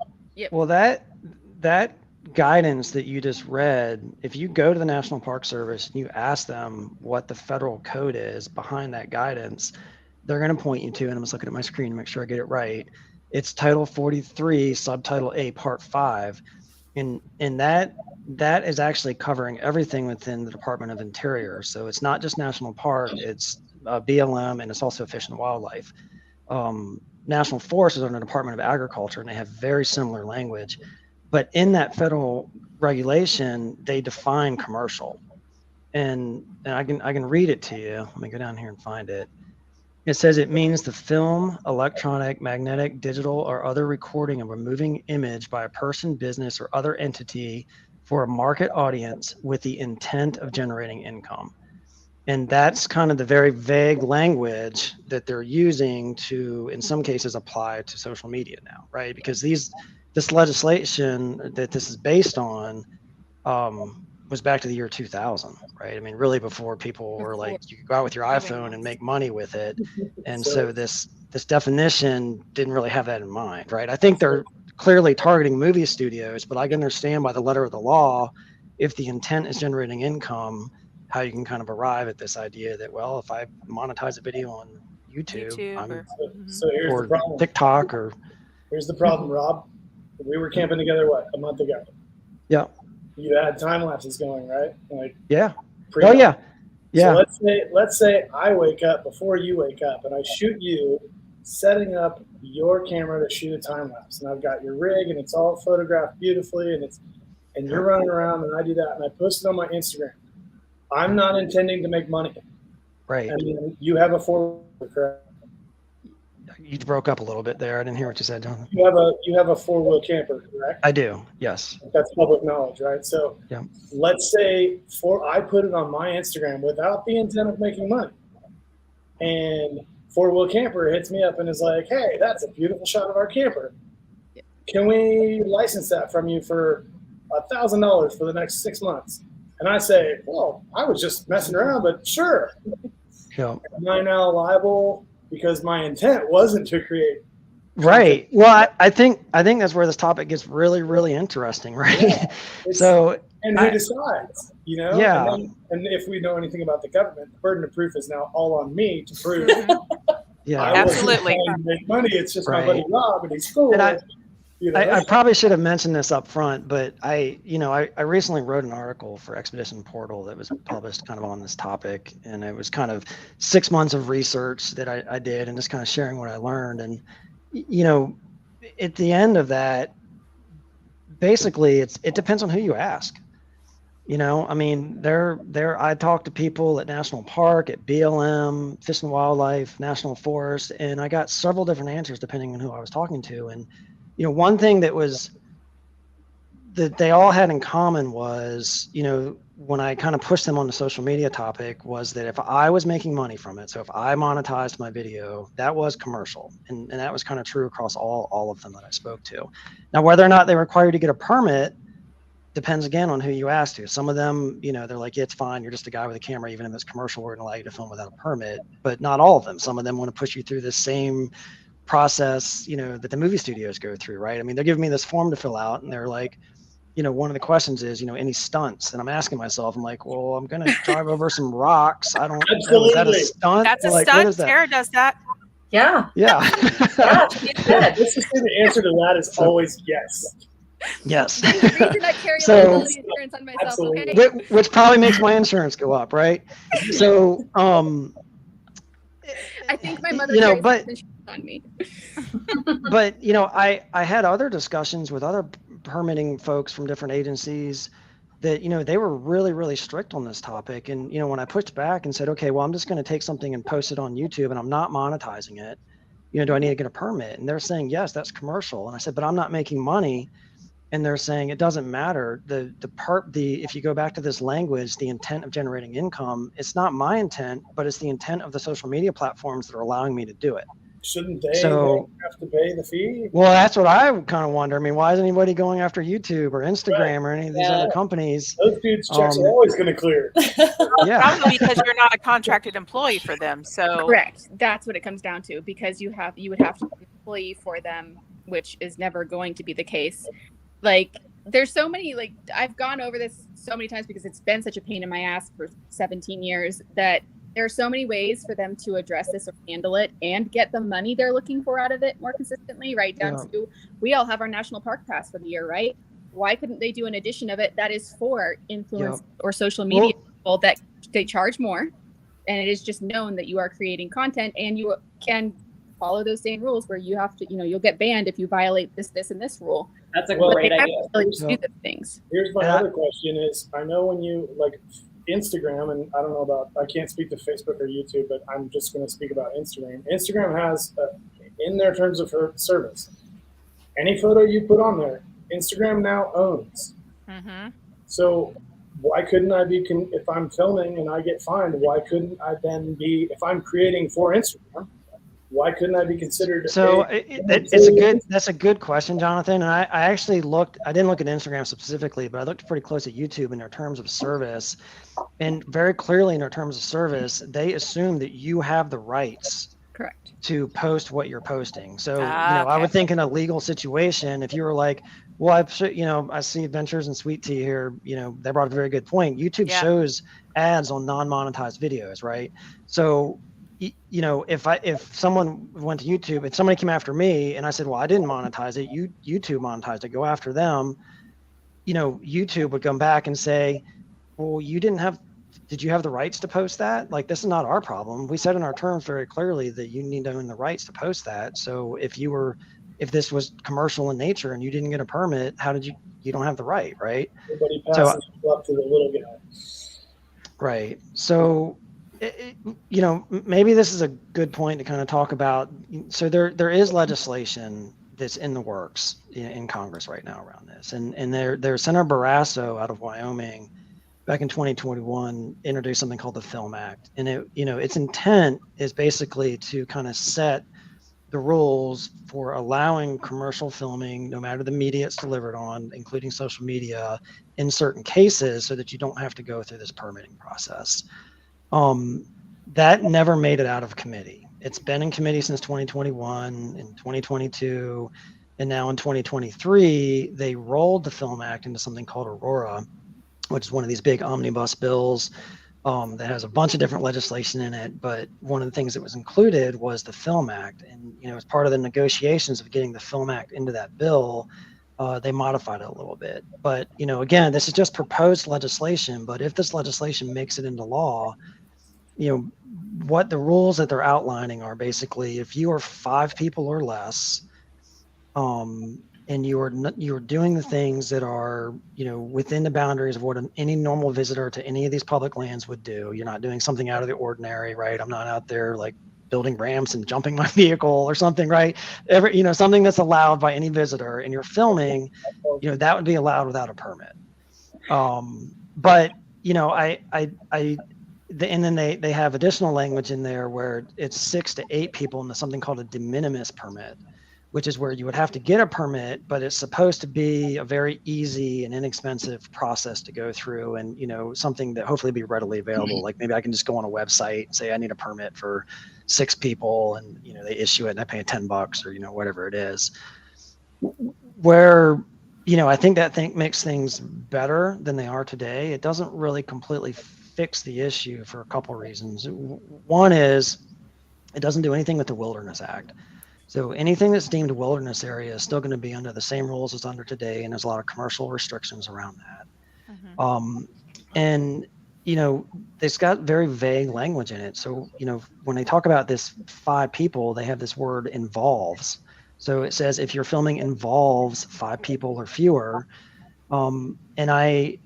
Well, that guidance that you just read, if you go to the National Park Service and you ask them what the federal code is behind that guidance, they're going to point you to, and I'm just looking at my screen to make sure I get it right. It's Title 43, Subtitle A, Part 5. And that is actually covering everything within the Department of Interior. So it's not just National Park, it's BLM, and it's also Fish and Wildlife. National Forest is under the Department of Agriculture, and they have very similar language. But in that federal regulation, they define commercial. And I can read it to you. Let me go down here and find it. It says it means the film, electronic, magnetic, digital, or other recording of a moving image by a person, business, or other entity for a market audience with the intent of generating income. And that's kind of the very vague language that they're using to, in some cases, apply to social media now, right? Because this legislation that this is based on was back to the year 2000, right? I mean, really before people were like, you could go out with your iPhone and make money with it. And so this definition didn't really have that in mind, right? I think they're clearly targeting movie studios, but I can understand by the letter of the law, if the intent is generating income, how you can kind of arrive at this idea that, well, if I monetize a video on YouTube so here's or the problem. TikTok or... Here's the problem, Rob. We were camping together, a month ago? Yeah. You had time lapses going, right? Like yeah. Oh yeah. Yeah. So let's say I wake up before you wake up, and I shoot you setting up your camera to shoot a time lapse, and I've got your rig, and it's all photographed beautifully, and you're running around, and I do that, and I post it on my Instagram. I'm not intending to make money. Right. I mean, you have a 4-wheel, correct? You broke up a little bit there. I didn't hear what you said, Jonathan. You have a 4-wheel camper, correct? I do. Yes. That's public knowledge, right? So yeah. Let's say I put it on my Instagram without the intent of making money, and 4-wheel camper hits me up and is like, "Hey, that's a beautiful shot of our camper. Can we license that from you for $1,000 for the next 6 months?" And I say, "Well, I was just messing around, but sure." Yeah. Am I now liable because my intent wasn't to create? Right. Well, I think that's where this topic gets really, really interesting, right? Yeah. So, and who decides? You know? Yeah. And if we know anything about the government, the burden of proof is now all on me to prove. Yeah. I Absolutely. wasn't trying to make money. It's just Right. my buddy Rob, and he's cool. And I probably should have mentioned this up front, but I recently wrote an article for Expedition Portal that was published kind of on this topic, and it was kind of 6 months of research that I did and just kind of sharing what I learned. And at the end of that, basically it depends on who you ask. I mean, I talked to people at National Park, at BLM, Fish and Wildlife, National Forest, and I got several different answers depending on who I was talking to. And one thing that they all had in common was, when I kind of pushed them on the social media topic, was that if I was making money from it, so if I monetized my video, that was commercial. And that was kind of true across all of them that I spoke to. Now, whether or not they were required to get a permit depends again on who you ask to. Some of them, they're like, yeah, it's fine. You're just a guy with a camera. Even if it's commercial, we're going to allow you to film without a permit. But not all of them. Some of them want to push you through the same process, that the movie studios go through, right? I mean, they're giving me this form to fill out, and they're like, one of the questions is, any stunts? And I'm asking myself, I'm like, well, I'm going to drive over some rocks. I don't know. Is that a stunt? That's a like, stunt. What is that? Tara does that. Yeah. Yeah. Let's just say the answer to that is always yes. Yes. There's a reason I carry So- liability insurance on myself. Absolutely. Okay. Which probably makes my insurance go up, right? So, I think my mother You know, carries but- insurance on me. but I had other discussions with other permitting folks from different agencies that they were really, really strict on this topic. And when I pushed back and said, okay, well, I'm just going to take something and post it on YouTube and I'm not monetizing it, do I need to get a permit? And they're saying, yes, that's commercial. And I said, but I'm not making money. And they're saying it doesn't matter. If you go back to this language, the intent of generating income, it's not my intent, but it's the intent of the social media platforms that are allowing me to do it. Shouldn't they So- have to pay the fee? Well, that's what I kind of wonder. I mean, why is anybody going after YouTube or Instagram or any of these Yeah. other companies? Those dudes' checks are always going to clear. Yeah. Probably because you're not a contracted employee for them. So Correct. That's what it comes down to, because you would have to be an employee for them, which is never going to be the case. Like, there's so many, like, I've gone over this so many times because it's been such a pain in my ass for 17 years, that there are so many ways for them to address this or handle it and get the money they're looking for out of it more consistently, right down to, we all have our national park pass for the year, right? Why couldn't they do an edition of it that is for influence or social media people that they charge more, and it is just known that you are creating content and you can follow those same rules where you have to, you'll get banned if you violate this and this rule. That's a Well, great They have idea. to do those things. Here's my other question is, I know when you, like, Instagram, and I don't know about, I can't speak to Facebook or YouTube, but I'm just going to speak about Instagram. Instagram has, in their terms of service, any photo you put on there, Instagram now owns. Mhm. So why couldn't I be, if I'm filming and I get fined, why couldn't I then be, if I'm creating for Instagram, why couldn't I be considered? So that's a good question, Jonathan. And I actually I didn't look at Instagram specifically, but I looked pretty close at YouTube in their terms of service. And very clearly in their terms of service, they assume that you have the rights Correct. to post what you're posting. So, Ah, I would okay. think in a legal situation, if you were like, well, I see Ventures and Sweet Tea here, they brought up a very good point. YouTube Yeah. shows ads on non-monetized videos, right? So, if someone went to YouTube, if somebody came after me and I said, well, I didn't monetize it, YouTube monetized it, go after them, YouTube would come back and say, well, did you have the rights to post that? Like, this is not our problem. We said in our terms very clearly that you need to own the rights to post that. So if this was commercial in nature and you didn't get a permit, you don't have the right? Everybody passes up to the little guy. Right. So, maybe this is a good point to kind of talk about. So there is legislation that's in the works in Congress right now around this. And Senator Barrasso out of Wyoming back in 2021 introduced something called the Film Act. And its intent is basically to kind of set the rules for allowing commercial filming, no matter the media it's delivered on, including social media, in certain cases, so that you don't have to go through this permitting process. That never made it out of committee. It's been in committee since 2021, in 2022, and now in 2023, they rolled the Film Act into something called Aurora, which is one of these big omnibus bills that has a bunch of different legislation in it. But one of the things that was included was the Film Act. And, as part of the negotiations of getting the Film Act into that bill, they modified it a little bit. But, again, this is just proposed legislation. But if this legislation makes it into law, what the rules that they're outlining are basically, if you are 5 people or less, and you are doing the things that are, within the boundaries of what any normal visitor to any of these public lands would do. You're not doing something out of the ordinary, right? I'm not out there like building ramps and jumping my vehicle or something, right? Something that's allowed by any visitor, and you're filming, that would be allowed without a permit. But and then they have additional language in there where it's 6 to 8 people into something called a de minimis permit, which is where you would have to get a permit, but it's supposed to be a very easy and inexpensive process to go through, and something that hopefully be readily available. Like maybe I can just go on a website and say I need a permit for 6 people, and they issue it and I pay $10 or whatever it is. Where I think that makes things better than they are today. It doesn't really completely fix the issue for a couple of reasons. One is it doesn't do anything with the Wilderness Act. So anything that's deemed a wilderness area is still going to be under the same rules as under today, and there's a lot of commercial restrictions around that. Mm-hmm. And it's got very vague language in it. So when they talk about this 5 people, they have this word involves. So it says if your filming involves 5 people or fewer. And I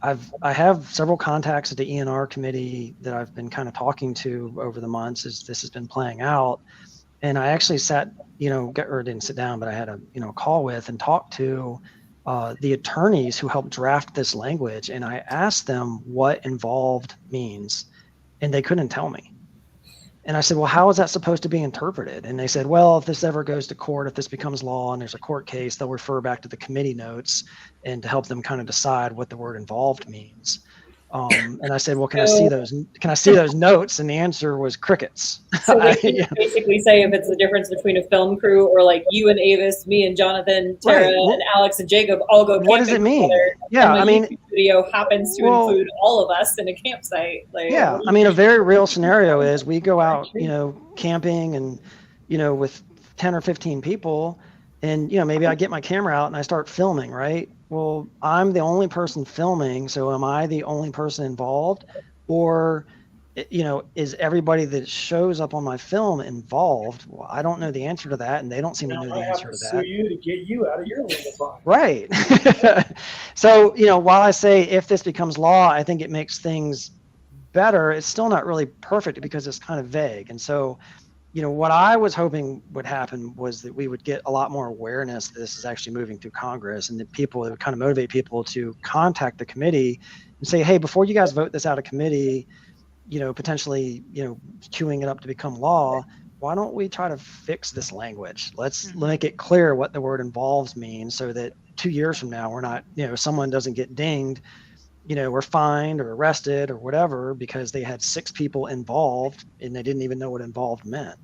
have several contacts at the ENR committee that I've been kind of talking to over the months as this has been playing out. And I actually didn't sit down, but I had a call with and talked to the attorneys who helped draft this language. And I asked them what involved means, and they couldn't tell me. And I said, well, how is that supposed to be interpreted? And they said, well, if this ever goes to court, if this becomes law and there's a court case, they'll refer back to the committee notes and to help them kind of decide what the word involved means. And I said, well, can I see those notes? And the answer was crickets. So basically say if it's the difference between a film crew or like you and Avis, me and Jonathan, Tara, and Alex and Jacob all go camping. What does it mean? Together, yeah, and YouTube video happens to include all of us in a campsite. A very real scenario is we go out, camping and, with 10 or 15 people, and, maybe I get my camera out and I start filming, right? Well, I'm the only person filming, so am I the only person involved? Or, is everybody that shows up on my film involved? Well, I don't know the answer to that, and they don't seem to know the answer to that. Sue you to get you out of your legal fine. Right. So, while I say if this becomes law, I think it makes things better, it's still not really perfect because it's kind of vague. And so, what I was hoping would happen was that we would get a lot more awareness that this is actually moving through Congress, and that it would kind of motivate people to contact the committee and say, hey, before you guys vote this out of committee, potentially, queuing it up to become law, why don't we try to fix this language? Let's make it clear what the word involves means so that 2 years from now, we're not, someone doesn't get dinged, we're fined or arrested or whatever because they had 6 people involved and they didn't even know what involved meant.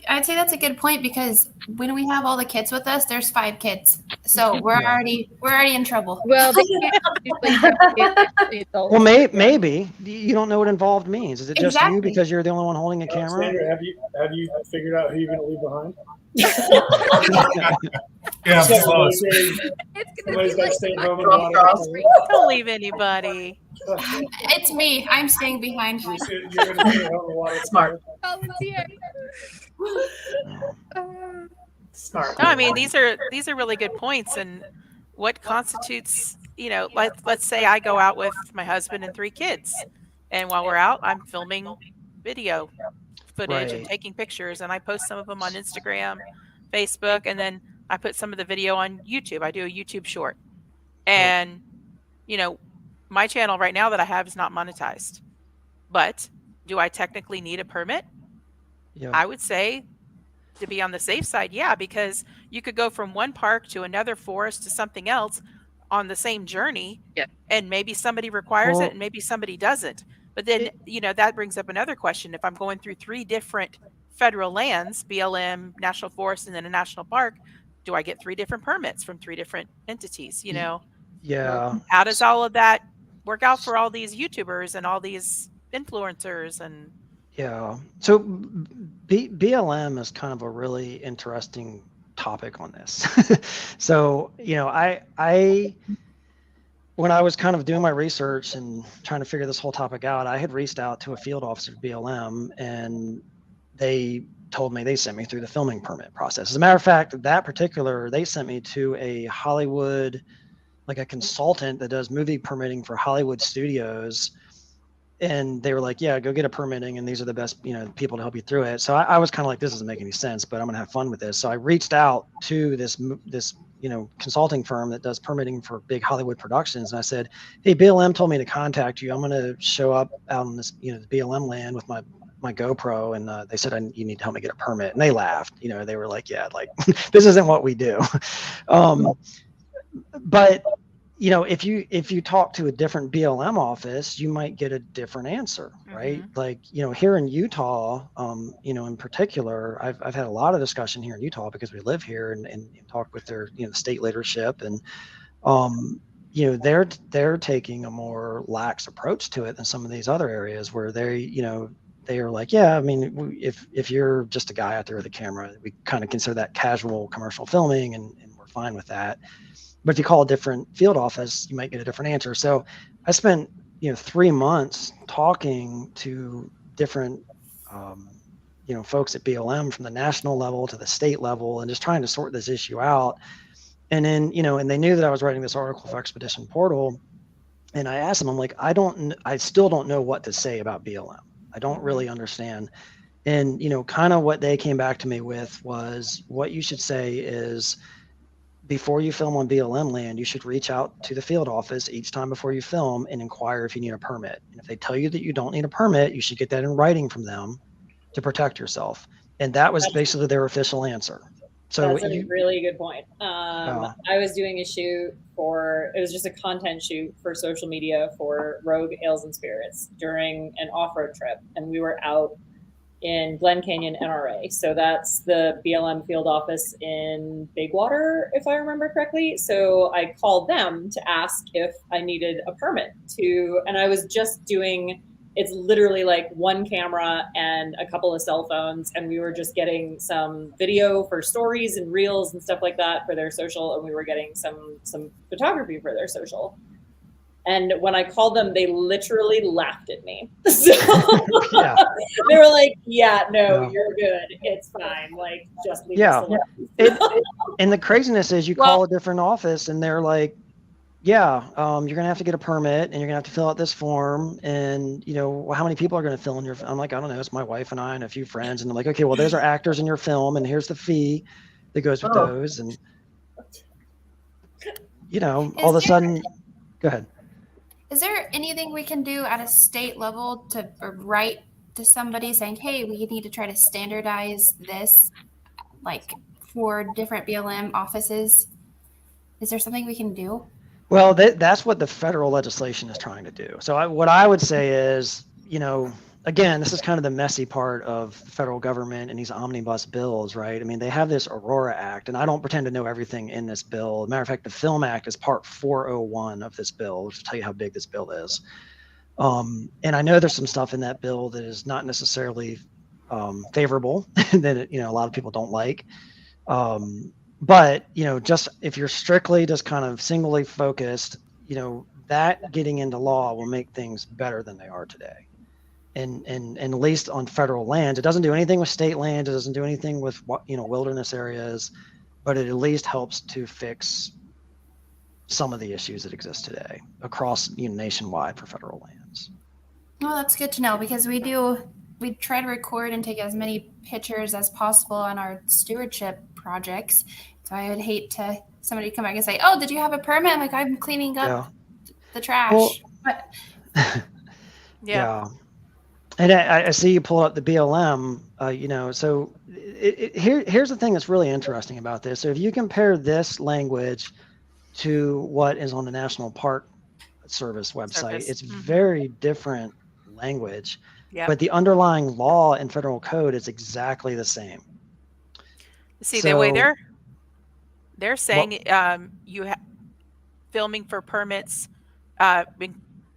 I'd say that's a good point, because when we have all the kids with us, there's 5 kids, so we're already in trouble. Well, well, maybe you don't know what involved means. Is it just you because you're the only one holding a camera? Sandra, have you figured out who you're going to leave behind? Yeah, somebody's got to stay home and watch. Don't leave anybody. It's me. I'm staying behind. You're going to stay home and watch. Smart. Volunteer. Smart. No, I mean these are really good points. And what constitutes, let's say I go out with my husband and 3 kids, and while we're out, I'm filming video footage and taking pictures, and I post some of them on Instagram, Facebook, and then I put some of the video on YouTube. I do a YouTube short, and my channel right now that I have is not monetized, but do I technically need a permit? Yeah. I would say, to be on the safe side, yeah, because you could go from one park to another forest to something else on the same journey, and maybe somebody requires it and maybe somebody doesn't. But then, that brings up another question. If I'm going through 3 different federal lands, BLM, national forest, and then a national park, do I get 3 different permits from 3 different entities? Yeah. How does all of that work out for all these YouTubers and all these influencers? And yeah, so BLM is kind of a really interesting topic on this. So I when I was kind of doing my research and trying to figure this whole topic out, I had reached out to a field officer at BLM, and they told me they sent me through the filming permit process. As a matter of fact, they sent me to a Hollywood, like a consultant that does movie permitting for Hollywood studios. And they were like, yeah, go get a permitting, and these are the best, people to help you through it. So I was kind of like, this doesn't make any sense, but I'm going to have fun with this. So I reached out to this consulting firm that does permitting for big Hollywood productions. And I said, hey, BLM told me to contact you. I'm going to show up out on this, the BLM land with my my GoPro, and they said, you need to help me get a permit. And they laughed. You know, they were like, yeah, like this isn't what we do. But you know, if you talk to a different BLM office, you might get a different answer, right? Like, you know, here in Utah, you know, in particular, I've had a lot of discussion here in Utah because we live here and talk with their, you know, state leadership, and you know, they're taking a more lax approach to it than some of these other areas where you know, they are like, yeah, I mean, if you're just a guy out there with a camera, we kind of consider that casual commercial filming, and we're fine with that. But if you call a different field office, you might get a different answer. So I spent, you know, 3 months talking to different, you know, folks at BLM from the national level to the state level, and just trying to sort this issue out. And then, you know, and they knew that I was writing this article for Expedition Portal. And I asked them, I'm like, I still don't know what to say about BLM. I don't really understand. And, you know, kind of what they came back to me with was, what you should say is, before you film on BLM land, you should reach out to the field office each time before you film and inquire if you need a permit. And if they tell you that you don't need a permit, you should get that in writing from them to protect yourself. And that was basically their official answer. So that's a really good point. I was doing a shoot it was just a content shoot for social media for Rogue Ales and Spirits during an off-road trip. And we were out in Glen Canyon NRA. So that's the BLM field office in Big Water, if I remember correctly. So I called them to ask if I needed a permit and I was just doing, it's literally like one camera and a couple of cell phones. And we were just getting some video for stories and reels and stuff like that for their social. And we were getting some photography for their social. And when I called them, they literally laughed at me. So yeah. They were like, yeah, no, you're good. It's fine. Like, just leave us alone. And the craziness is, you call a different office and they're like, yeah, you're going to have to get a permit and you're going to have to fill out this form. And, you know, how many people are going to fill in your, I'm like, I don't know. It's my wife and I and a few friends. And they're like, okay, well, there's our actors in your film, and here's the fee that goes with those. And, you know, all of a sudden, go ahead. Is there anything we can do at a state level to write to somebody saying, hey, we need to try to standardize this, like, for different BLM offices? Is there something we can do? Well, that's what the federal legislation is trying to do. So what I would say is, you know, again, this is kind of the messy part of the federal government and these omnibus bills, right? I mean, they have this Aurora Act, and I don't pretend to know everything in this bill. As a matter of fact, the Film Act is part 401 of this bill, which will tell you how big this bill is. And I know there's some stuff in that bill that is not necessarily favorable, that, you know, a lot of people don't like. But, you know, just if you're strictly just kind of singly focused, you know, that getting into law will make things better than they are today. And at least on federal lands, it doesn't do anything with state land. It doesn't do anything with, you know, wilderness areas, but it at least helps to fix some of the issues that exist today across, you know, nationwide for federal lands. Well, that's good to know, because we try to record and take as many pictures as possible on our stewardship projects. So I would hate to somebody come back and say, oh, did you have a permit? I'm like, I'm cleaning up the trash. Well, but yeah. And I see you pull up the BLM, you know, so here's the thing that's really interesting about this. So if you compare this language to what is on the National Park Service website, it's very different language, but the underlying law and federal code is exactly the same. See, the way they're saying filming for permits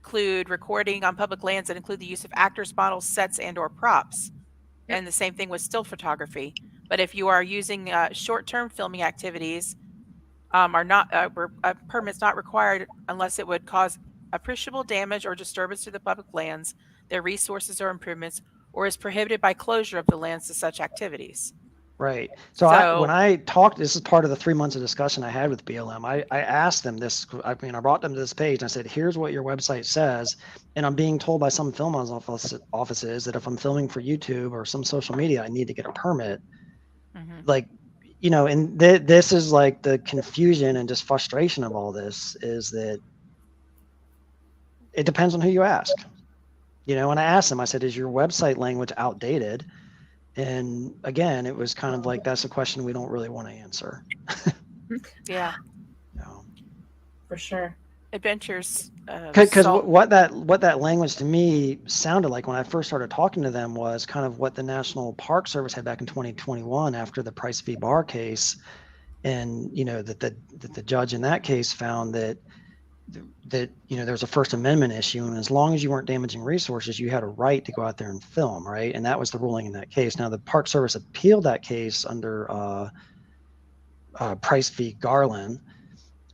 include recording on public lands that include the use of actors, models, sets, and or props. And the same thing with still photography. But if you are using short-term filming activities, are not permits not required unless it would cause appreciable damage or disturbance to the public lands, their resources or improvements, or is prohibited by closure of the lands to such activities. Right. So when I talked, this is part of the 3 months of discussion I had with BLM. I asked them this. I mean, I brought them to this page and I said, here's what your website says. And I'm being told by some film offices that if I'm filming for YouTube or some social media, I need to get a permit. Like, you know, and this is like the confusion and just frustration of all this, is that it depends on who you ask. You know, and I asked them, I said, is your website language outdated? And again, it was kind of like, that's a question we don't really want to answer. Yeah. No. For sure. Adventures. Because what that language to me sounded like when I first started talking to them was kind of what the National Park Service had back in 2021 after the Price v. Barr case, and you know that the judge in that case found that you know there's a First Amendment issue, and as long as you weren't damaging resources, you had a right to go out there and film, right? And that was the ruling in that case. Now the Park Service appealed that case under Price v. Garland.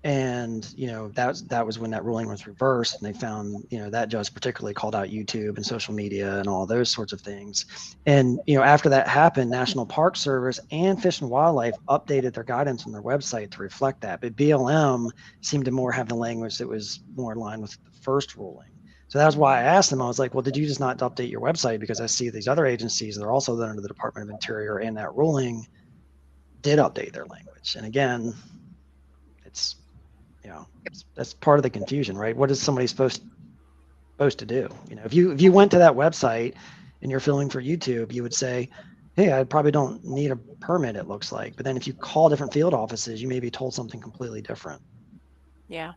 And you know that was when that ruling was reversed, and they found, you know, that judge particularly called out YouTube and social media and all those sorts of things. And you know, after that happened, National Park Service and Fish and Wildlife updated their guidance on their website to reflect that. But BLM seemed to more have the language that was more in line with the first ruling. So that's why I asked them. I was like, well, did you just not update your website? Because I see these other agencies that are also under the Department of Interior, and that ruling did update their language. And again, it's, you know, that's part of the confusion, right? What is somebody supposed to do? You know, if you went to that website and you're filming for YouTube, you would say, hey, I probably don't need a permit, it looks like. But then if you call different field offices, you may be told something completely different. Yeah.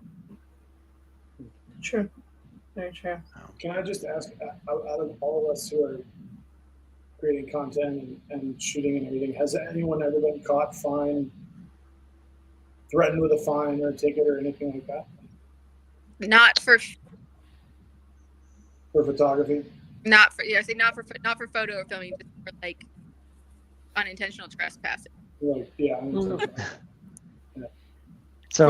True. Very true. Can I just ask, out of all of us who are creating content and shooting and everything, has anyone ever been caught, fined, threatened with a fine or a ticket or anything like that Not for photography? not for photo or filming, just for like unintentional trespassing. Like, yeah. So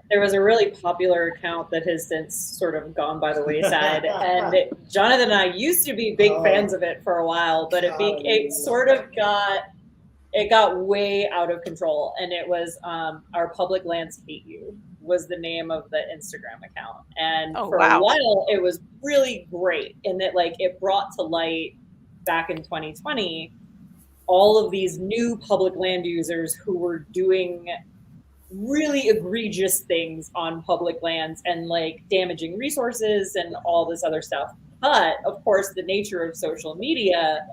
there was a really popular account that has since sort of gone by the wayside, and Jonathan and I used to be big fans of it for a while, but it sort of got way out of control, and it was Our Public Lands Hate You was the name of the Instagram account, and a while it was really great in that, like, it brought to light back in 2020 all of these new public land users who were doing really egregious things on public lands and like damaging resources and all this other stuff. But of course, the nature of social media,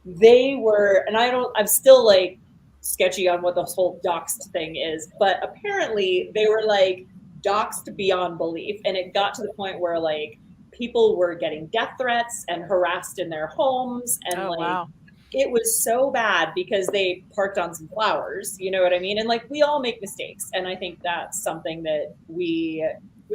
they were, and I'm still like sketchy on what the whole doxed thing is, but apparently they were like doxed beyond belief. And it got to the point where like people were getting death threats and harassed in their homes. And it was so bad because they parked on some flowers, you know what I mean? And like, we all make mistakes. And I think that's something that we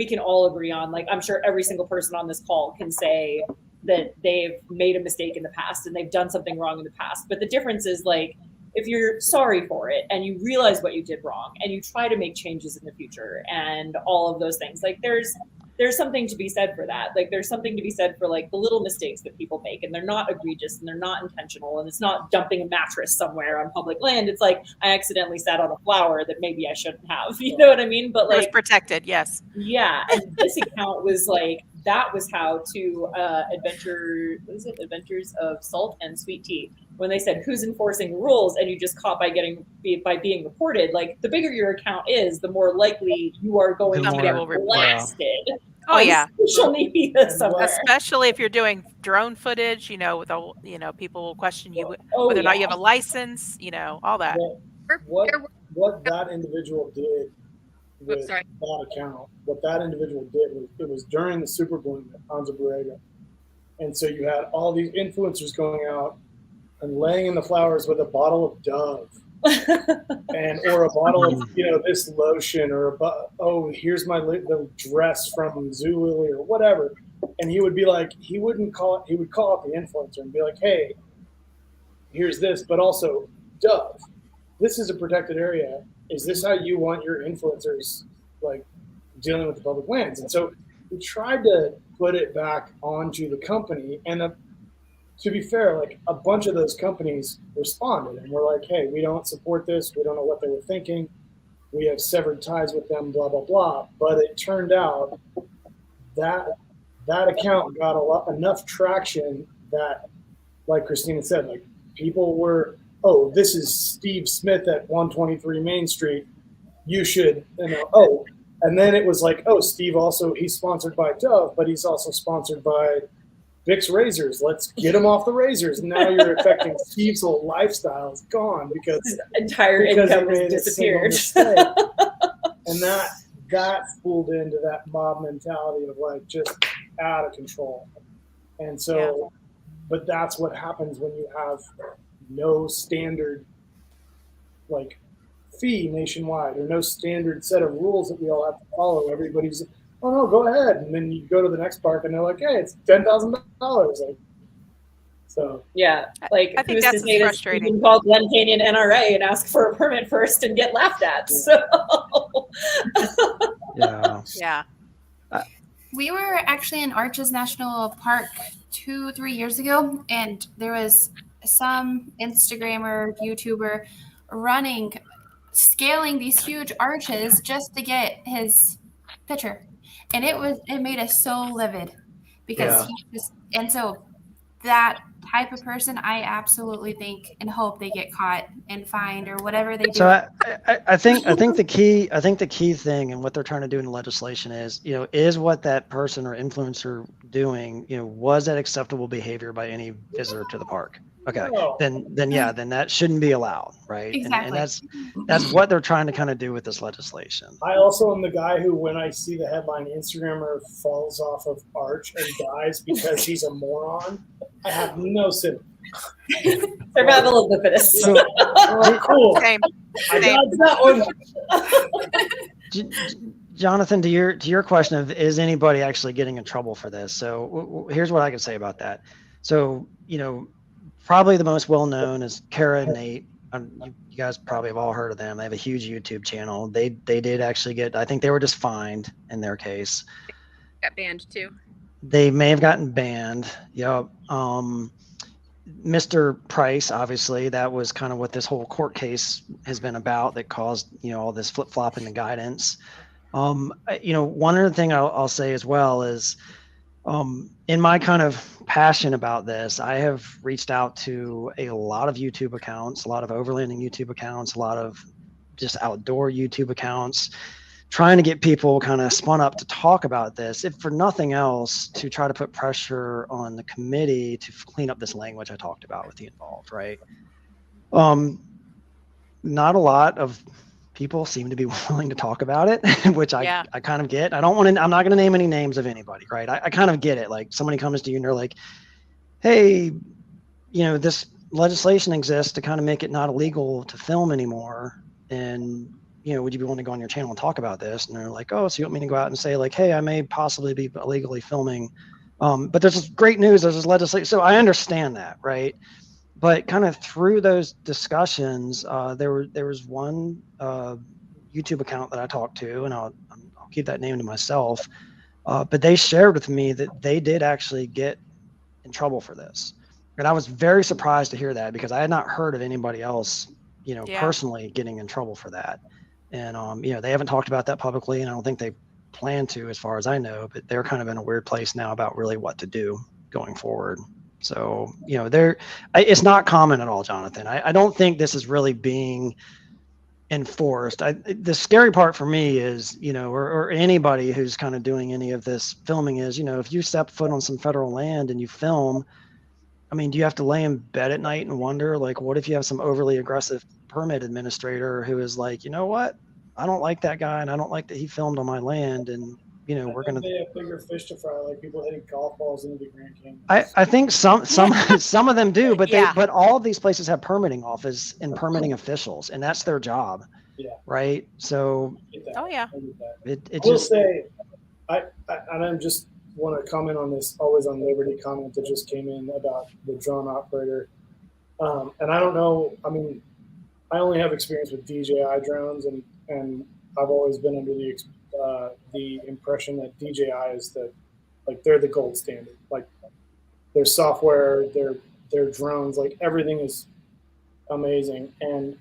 can all agree on. Like, I'm sure every single person on this call can say that they've made a mistake in the past and they've done something wrong in the past. But the difference is like, if you're sorry for it and you realize what you did wrong and you try to make changes in the future and all of those things, like there's something to be said for that. Like there's something to be said for like the little mistakes that people make, and they're not egregious and they're not intentional, and it's not dumping a mattress somewhere on public land. It's like I accidentally sat on a flower that maybe I shouldn't have. You know what I mean? But like, it was protected, yes. Yeah, and this account was like, that was how to Adventures of Salt and Sweet Tea. When they said who's enforcing the rules, and you just caught by being reported, like the bigger your account is, the more likely you are going to get blasted. Oh yeah, social media somewhere. Especially if you're doing drone footage, you know, people will question you whether or not you have a license, you know, all that. What that individual did with that account, what that individual did was, it was during the super bloom at Anza Borrega, and so you had all these influencers going out and laying in the flowers with a bottle of Dove or a bottle of, you know, this lotion, or here's the dress from Zulily or whatever. And he would be like, he would call up the influencer and be like, hey, here's this, but also Dove, this is a protected area. Is this how you want your influencers like dealing with the public lands? And so we tried to put it back onto the company, and to be fair, like a bunch of those companies responded and were like, hey, we don't support this. We don't know what they were thinking. We have severed ties with them, blah, blah, blah. But it turned out that account got enough traction that, like Christina said, like people were, oh, this is Steve Smith at 123 Main Street. You should, and then it was like, oh, Steve also, he's sponsored by Dove, but he's also sponsored by Bix razors. Let's get them off the razors. And now you're affecting Steve's whole lifestyle is gone because His entire because income he has made a single disappeared. mistake. And that fooled into that mob mentality of like just out of control. And so, but that's what happens when you have no standard like fee nationwide or no standard set of rules that we all have to follow. Everybody's, oh no, go ahead. And then you go to the next park and they're like, hey, it's $10,000. Like, so Yeah, like I think who's that's to say that you frustrating. can call Glen Canyon NRA and ask for a permit first and get laughed at. So Yeah. Yeah. We were actually in Arches National Park 2-3 years ago, and there was some Instagrammer, YouTuber scaling these huge arches just to get his picture. And it made us so livid because so that type of person, I absolutely think and hope they get caught and fined or whatever they do. So I think the key thing and what they're trying to do in the legislation is, is what that person or influencer doing, was that acceptable behavior by any visitor to the park? Okay, No. then that shouldn't be allowed, right? Exactly. And that's what they're trying to kind of do with this legislation. I also am the guy who, when I see the headline Instagrammer falls off of arch and dies because he's a moron, I have no sympathy. survival of the fittest. So, Cool. Same. I Same. got that one. Jonathan, to your question of is anybody actually getting in trouble for this? So here's what I can say about that. So, probably the most well-known is Kara and Nate. You guys probably have all heard of them. They have a huge YouTube channel. They did actually get, I think they were just fined in their case. Got banned too. They may have gotten banned. Yep. Mr. Price, obviously, that was kind of what this whole court case has been about that caused, all this flip-flopping the guidance. One other thing I'll say as well is, in my kind of passion about this, I have reached out to a lot of YouTube accounts, a lot of overlanding YouTube accounts, a lot of just outdoor YouTube accounts, trying to get people kind of spun up to talk about this, if for nothing else, to try to put pressure on the committee to clean up this language I talked about with the involved, right? Not a lot of people seem to be willing to talk about it, which I kind of get. I'm not going to name any names of anybody, right? I kind of get it. Like somebody comes to you and they're like, hey, this legislation exists to kind of make it not illegal to film anymore. And, would you be willing to go on your channel and talk about this? And they're like, oh, so you want me to go out and say like, hey, I may possibly be illegally filming. But there's this great news. There's this legislation. So I understand that, right? But kind of through those discussions, there was one YouTube account that I talked to, and I'll keep that name to myself. But they shared with me that they did actually get in trouble for this, and I was very surprised to hear that because I had not heard of anybody else, personally getting in trouble for that. And they haven't talked about that publicly, and I don't think they plan to, as far as I know. But they're kind of in a weird place now about really what to do going forward. So, it's not common at all, Jonathan. I don't think this is really being enforced. The scary part for me is, or anybody who's kind of doing any of this filming is, if you step foot on some federal land and you film, I mean, do you have to lay in bed at night and wonder, like, what if you have some overly aggressive permit administrator who is like, you know what? I don't like that guy and I don't like that he filmed on my land. And, we're going to. They have bigger fish to fry, like people hitting golf balls into the Grand Canyon. I think some of them do, but but all of these places have permitting office and permitting officials, and that's their job. Yeah. Right. So. Oh yeah. It I will just say, I just want to comment on this Always on Liberty comment that just came in about the drone operator. And I don't know. I mean, I only have experience with DJI drones, and I've always been under the impression that DJI is they're the gold standard. Like their software, their drones, like everything is amazing. And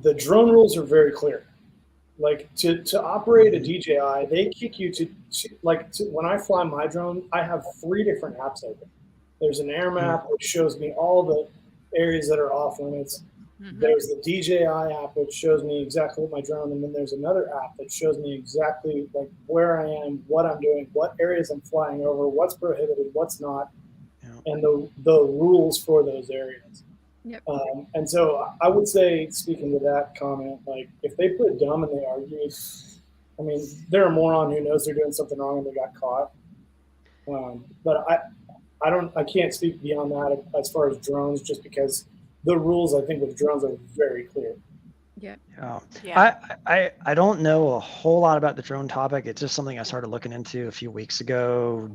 the drone rules are very clear. Like to operate a DJI, they kick you to when I fly my drone, I have 3 different apps open. There's an air map which shows me all the areas that are off limits. There's the DJI app, which shows me exactly what my drone, and then there's another app that shows me exactly like where I am, what I'm doing, what areas I'm flying over, what's prohibited, what's not, and the rules for those areas. Yep. And so I would say, speaking to that comment, like if they put dumb and they argue, I mean, they're a moron who knows they're doing something wrong and they got caught. But I can't speak beyond that as far as drones, just because the rules I think with drones are very clear. Yeah. I don't know a whole lot about the drone topic. It's just something I started looking into a few weeks ago.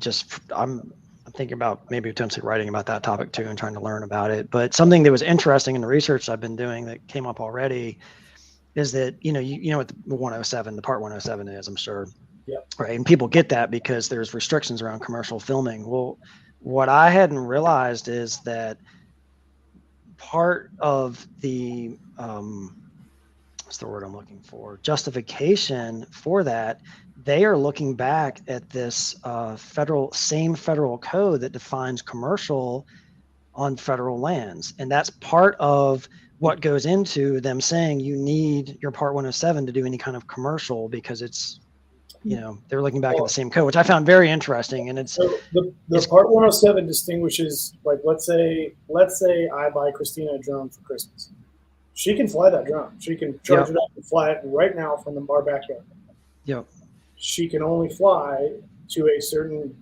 I'm thinking about maybe potentially writing about that topic too and trying to learn about it. But something that was interesting in the research I've been doing that came up already is that, you know what the 107, the part 107 is, I'm sure. Yep. Right. And people get that because there's restrictions around commercial filming. Well, what I hadn't realized is that part of the, what's the word I'm looking for? Justification for that, they are looking back at this same federal code that defines commercial on federal lands. And that's part of what goes into them saying you need your Part 107 to do any kind of commercial, because it's, they're looking back at the same code, which I found very interesting. And it's so the Part 107 distinguishes, like, let's say I buy Christina a drone for Christmas. She can fly that drone. She can charge it up and fly it right now from our backyard. Yep. She can only fly to a certain,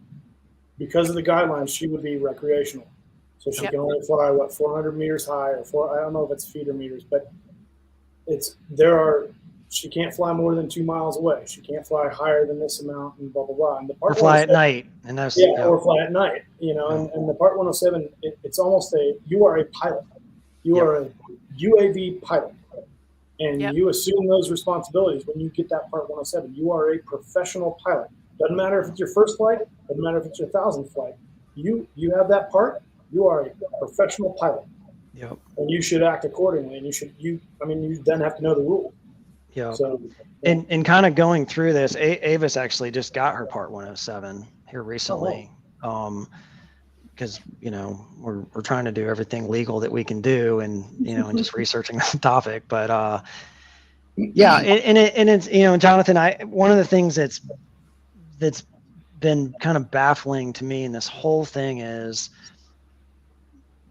because of the guidelines, she would be recreational. So she can only fly 400 meters high, I don't know if it's feet or meters, but she can't fly more than 2 miles away. She can't fly higher than this amount, and blah blah blah. And the Part or fly at night, and that's or fly at night. And the Part 107, it's almost you are a pilot. You are a UAV pilot, and you assume those responsibilities when you get that Part 107. You are a professional pilot. Doesn't matter if it's your first flight. Doesn't matter if it's your 1,000th flight. You have that part. You are a professional pilot. Yep. And you should act accordingly. And you then have to know the rules. Yeah. So, and kind of going through this, Avis actually just got her Part 107 here recently. Because we're trying to do everything legal that we can do, and and just researching the topic. But it's Jonathan, one of the things that's been kind of baffling to me in this whole thing is,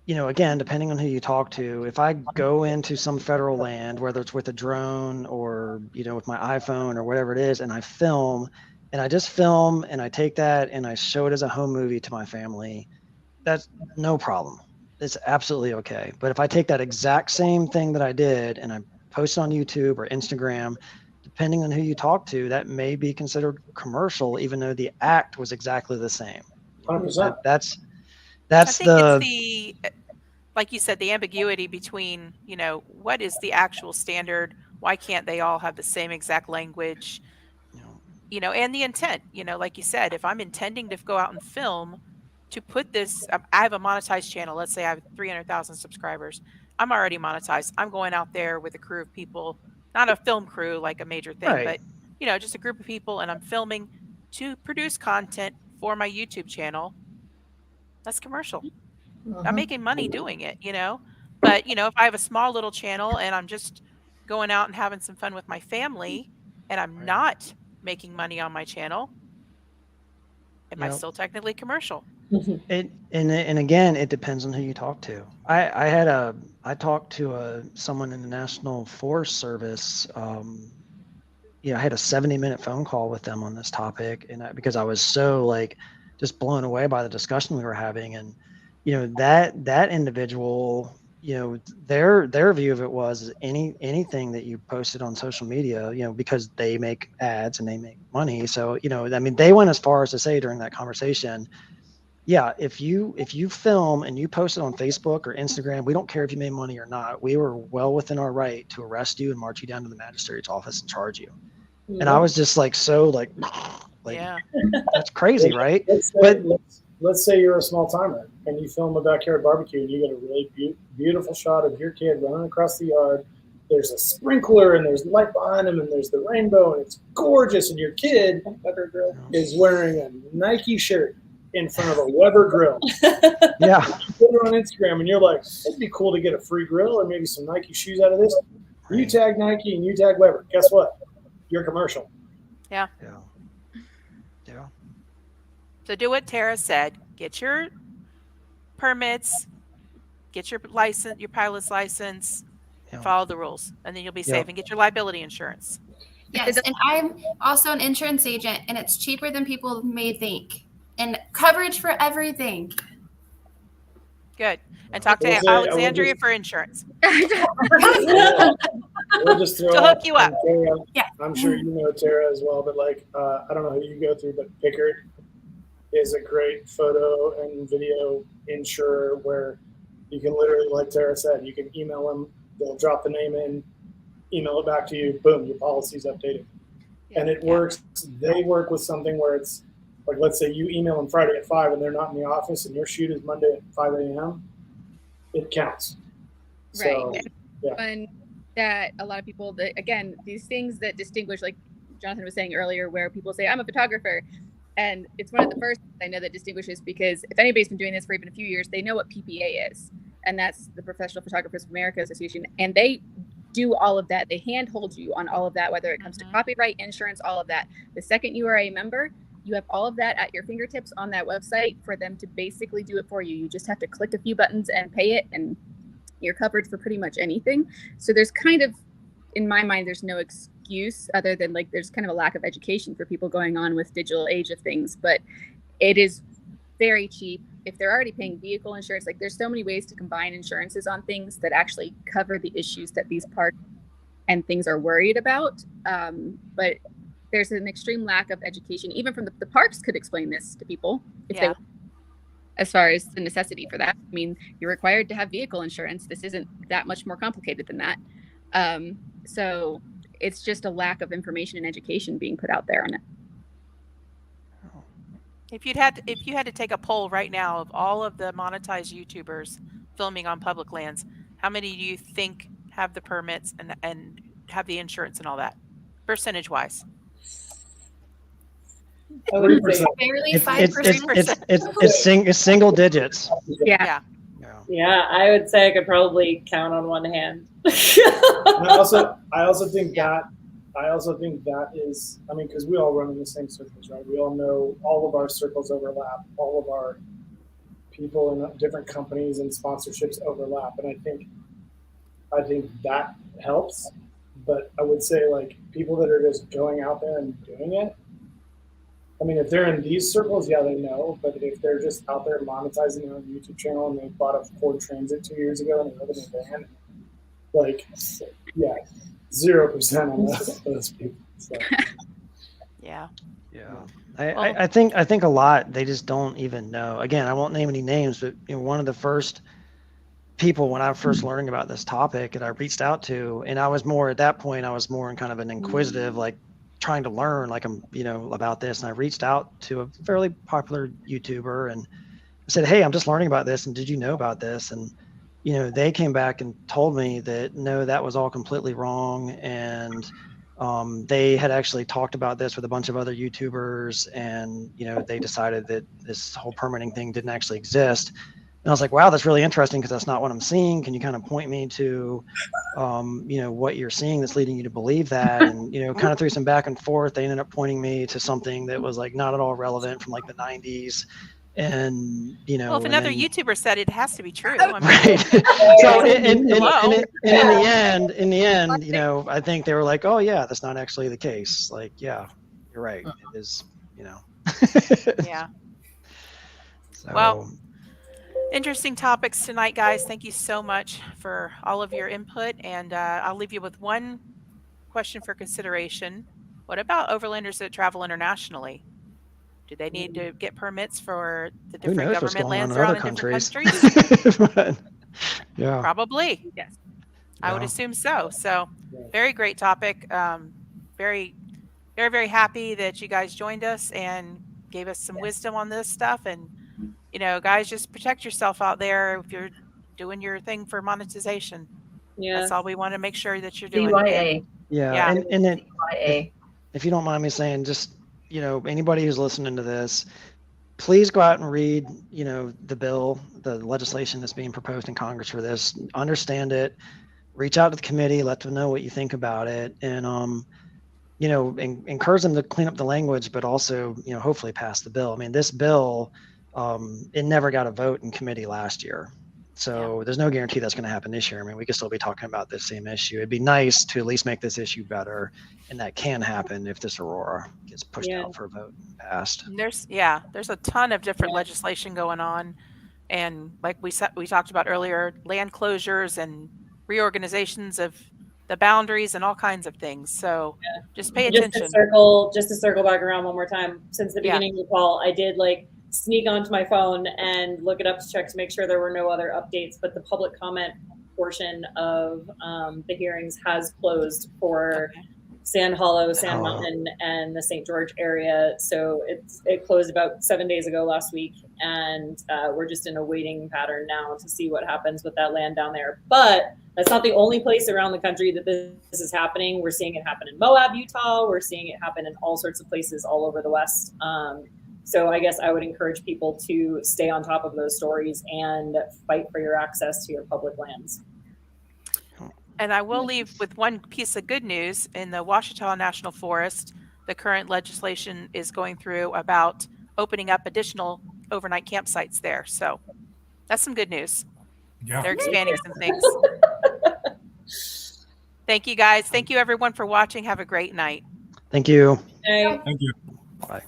again, depending on who you talk to, if I go into some federal land, whether it's with a drone or with my iPhone or whatever it is, and I film, and I just film and I take that and I show it as a home movie to my family, that's no problem. It's absolutely okay. But if I take that exact same thing that I did and I post it on YouTube or Instagram, depending on who you talk to, that may be considered commercial, even though the act was exactly the same. 100%. That's it's the, like you said, the ambiguity between, what is the actual standard? Why can't they all have the same exact language? And the intent, like you said, if I'm intending to go out and film, to put this, I have a monetized channel. Let's say I have 300,000 subscribers. I'm already monetized. I'm going out there with a crew of people, not a film crew like a major thing, right, but just a group of people, and I'm filming to produce content for my YouTube channel. That's commercial. I'm making money doing it, But if I have a small little channel and I'm just going out and having some fun with my family, and I'm not making money on my channel, am I still technically commercial? And again, it depends on who you talk to. I talked to someone in the National Forest Service. I had a 70-minute phone call with them on this topic, and because I was so just blown away by the discussion we were having, and that individual, their view of it was anything that you posted on social media, because they make ads and they make money. So they went as far as to say during that conversation, if you film and you post it on Facebook or Instagram, we don't care if you made money or not. We were well within our right to arrest you and march you down to the magistrate's office and charge you. Yeah. And I was just that's crazy, right? Let's say you're a small timer and you film a backyard barbecue and you get a really beautiful shot of your kid running across the yard. There's a sprinkler and there's light behind him and there's the rainbow and it's gorgeous, and your kid is wearing a Nike shirt in front of a Weber grill. Yeah. You put it on Instagram and you're like, it'd be cool to get a free grill or maybe some Nike shoes out of this. You tag Nike and you tag Weber. Guess what? You're commercial. Yeah. Yeah. Yeah. So do what Tara said. Get your permits, get your license, your pilot's license, Yeah. follow the rules, and then you'll be Yeah. safe, and get your liability insurance. Yes, and I'm also an insurance agent, and it's cheaper than people may think, and coverage for everything. Good. And talk to I will say- Alexandria for insurance. We'll just throw To out- hook you up. Tara, Yeah. I'm sure you know Tara as well, but like, I don't know who you go through, but Pickard is a great photo and video insurer where you can literally, like Tara said, you can email them, they'll drop the name in, email it back to you, boom, your policy's updated. And it works. They work with something where it's like, let's say you email them Friday at 5 and they're not in the office and your shoot is Monday at 5 a.m. It counts. So, Right. And that a lot of people that, again, these things that distinguish, like Jonathan was saying earlier, where people say, I'm a photographer. And it's one of the first things I know that distinguishes, because if anybody's been doing this for even a few years, they know what PPA is. And that's the Professional Photographers of America Association. And they do all of that. They handhold you on all of that, whether it comes to copyright, insurance, all of that. The second you are a member, you have all of that at your fingertips on that website for them to basically do it for you. You just have to click a few buttons and pay it, and you're covered for pretty much anything. So there's kind of, in my mind, there's no excuse other than like there's kind of a lack of education for people going on with digital age of things, but it is very cheap. If they're already paying vehicle insurance, like there's so many ways to combine insurances on things that actually cover the issues that these parks and things are worried about. But there's an extreme lack of education, even from the parks could explain this to people if they, as far as the necessity for that. I mean, you're required to have vehicle insurance. This isn't that much more complicated than that. So it's just a lack of information and education being put out there on it. If you had to take a poll right now of all of the monetized YouTubers filming on public lands, how many do you think have the permits and have the insurance and all that, percentage wise? Barely It's 5%. it's single digits. Yeah. Yeah, I would say I could probably count on one hand. And I also think that is, I mean, because we all run in the same circles, right? We all know all of our circles overlap, all of our people in different companies and sponsorships overlap, and I think that helps. But I would say, like, people that are just going out there and doing it, I mean, if they're in these circles, yeah, they know. But if they're just out there monetizing their own YouTube channel and they bought a Ford Transit 2 years ago and they live in a van, like, yeah, 0% on those people. So. Yeah. I think a lot, they just don't even know. Again, I won't name any names, but one of the first people when I was first learning about this topic and I reached out to, and I was more at that point, I was more in kind of an inquisitive, like trying to learn, like I'm, about this. And I reached out to a fairly popular YouTuber and I said, hey, I'm just learning about this. And did you know about this? And, they came back and told me that, no, that was all completely wrong. And they had actually talked about this with a bunch of other YouTubers and, they decided that this whole permitting thing didn't actually exist. And I was like, wow, that's really interesting because that's not what I'm seeing. Can you kind of point me to, what you're seeing that's leading you to believe that? And, kind of through some back and forth, they ended up pointing me to something that was like not at all relevant from like the 90s. And, well, if another YouTuber said it, has to be true. I mean, right. So in the end, I think they were like, oh yeah, that's not actually the case. Like, yeah, you're right. It is, Yeah. So, well, interesting topics tonight, guys. Thank you so much for all of your input. And I'll leave you with one question for consideration. What about overlanders that travel internationally? Do they need to get permits for the different government lands around in different countries? But, yeah. Probably. Yes. I would assume so. So very great topic. Very, very, very happy that you guys joined us and gave us some wisdom on this stuff. And, guys, just protect yourself out there if you're doing your thing for monetization. Yeah. That's all we want to make sure that you're doing. CYA. Yeah. And then CYA. if you don't mind me saying, just, anybody who's listening to this, please go out and read, the bill, the legislation that's being proposed in Congress for this. Understand it. Reach out to the committee. Let them know what you think about it, and encourage them to clean up the language, but also, hopefully pass the bill. I mean, this bill, it never got a vote in committee last year. So there's no guarantee that's going to happen this year. I mean, we could still be talking about this same issue. It'd be nice to at least make this issue better. And that can happen if this Aurora gets pushed out for a vote and passed. There's a ton of different legislation going on. And like we talked about earlier, land closures and reorganizations of the boundaries and all kinds of things. So just pay attention. Just to circle back around one more time, since the beginning of the call, I did sneak onto my phone and look it up to check to make sure there were no other updates, but the public comment portion of the hearings has closed for Sand Hollow, Sand Mountain, and the St. George area. So it closed about 7 days ago last week, and we're just in a waiting pattern now to see what happens with that land down there. But that's not the only place around the country that this is happening. We're seeing it happen in Moab, Utah. We're seeing it happen in all sorts of places all over the West. So I guess I would encourage people to stay on top of those stories and fight for your access to your public lands. And I will leave with one piece of good news. In the Ouachita National Forest, the current legislation is going through about opening up additional overnight campsites there. So that's some good news. Yeah. They're expanding some things. Thank you, guys. Thank you, everyone, for watching. Have a great night. Thank you. Okay. Thank you. Bye.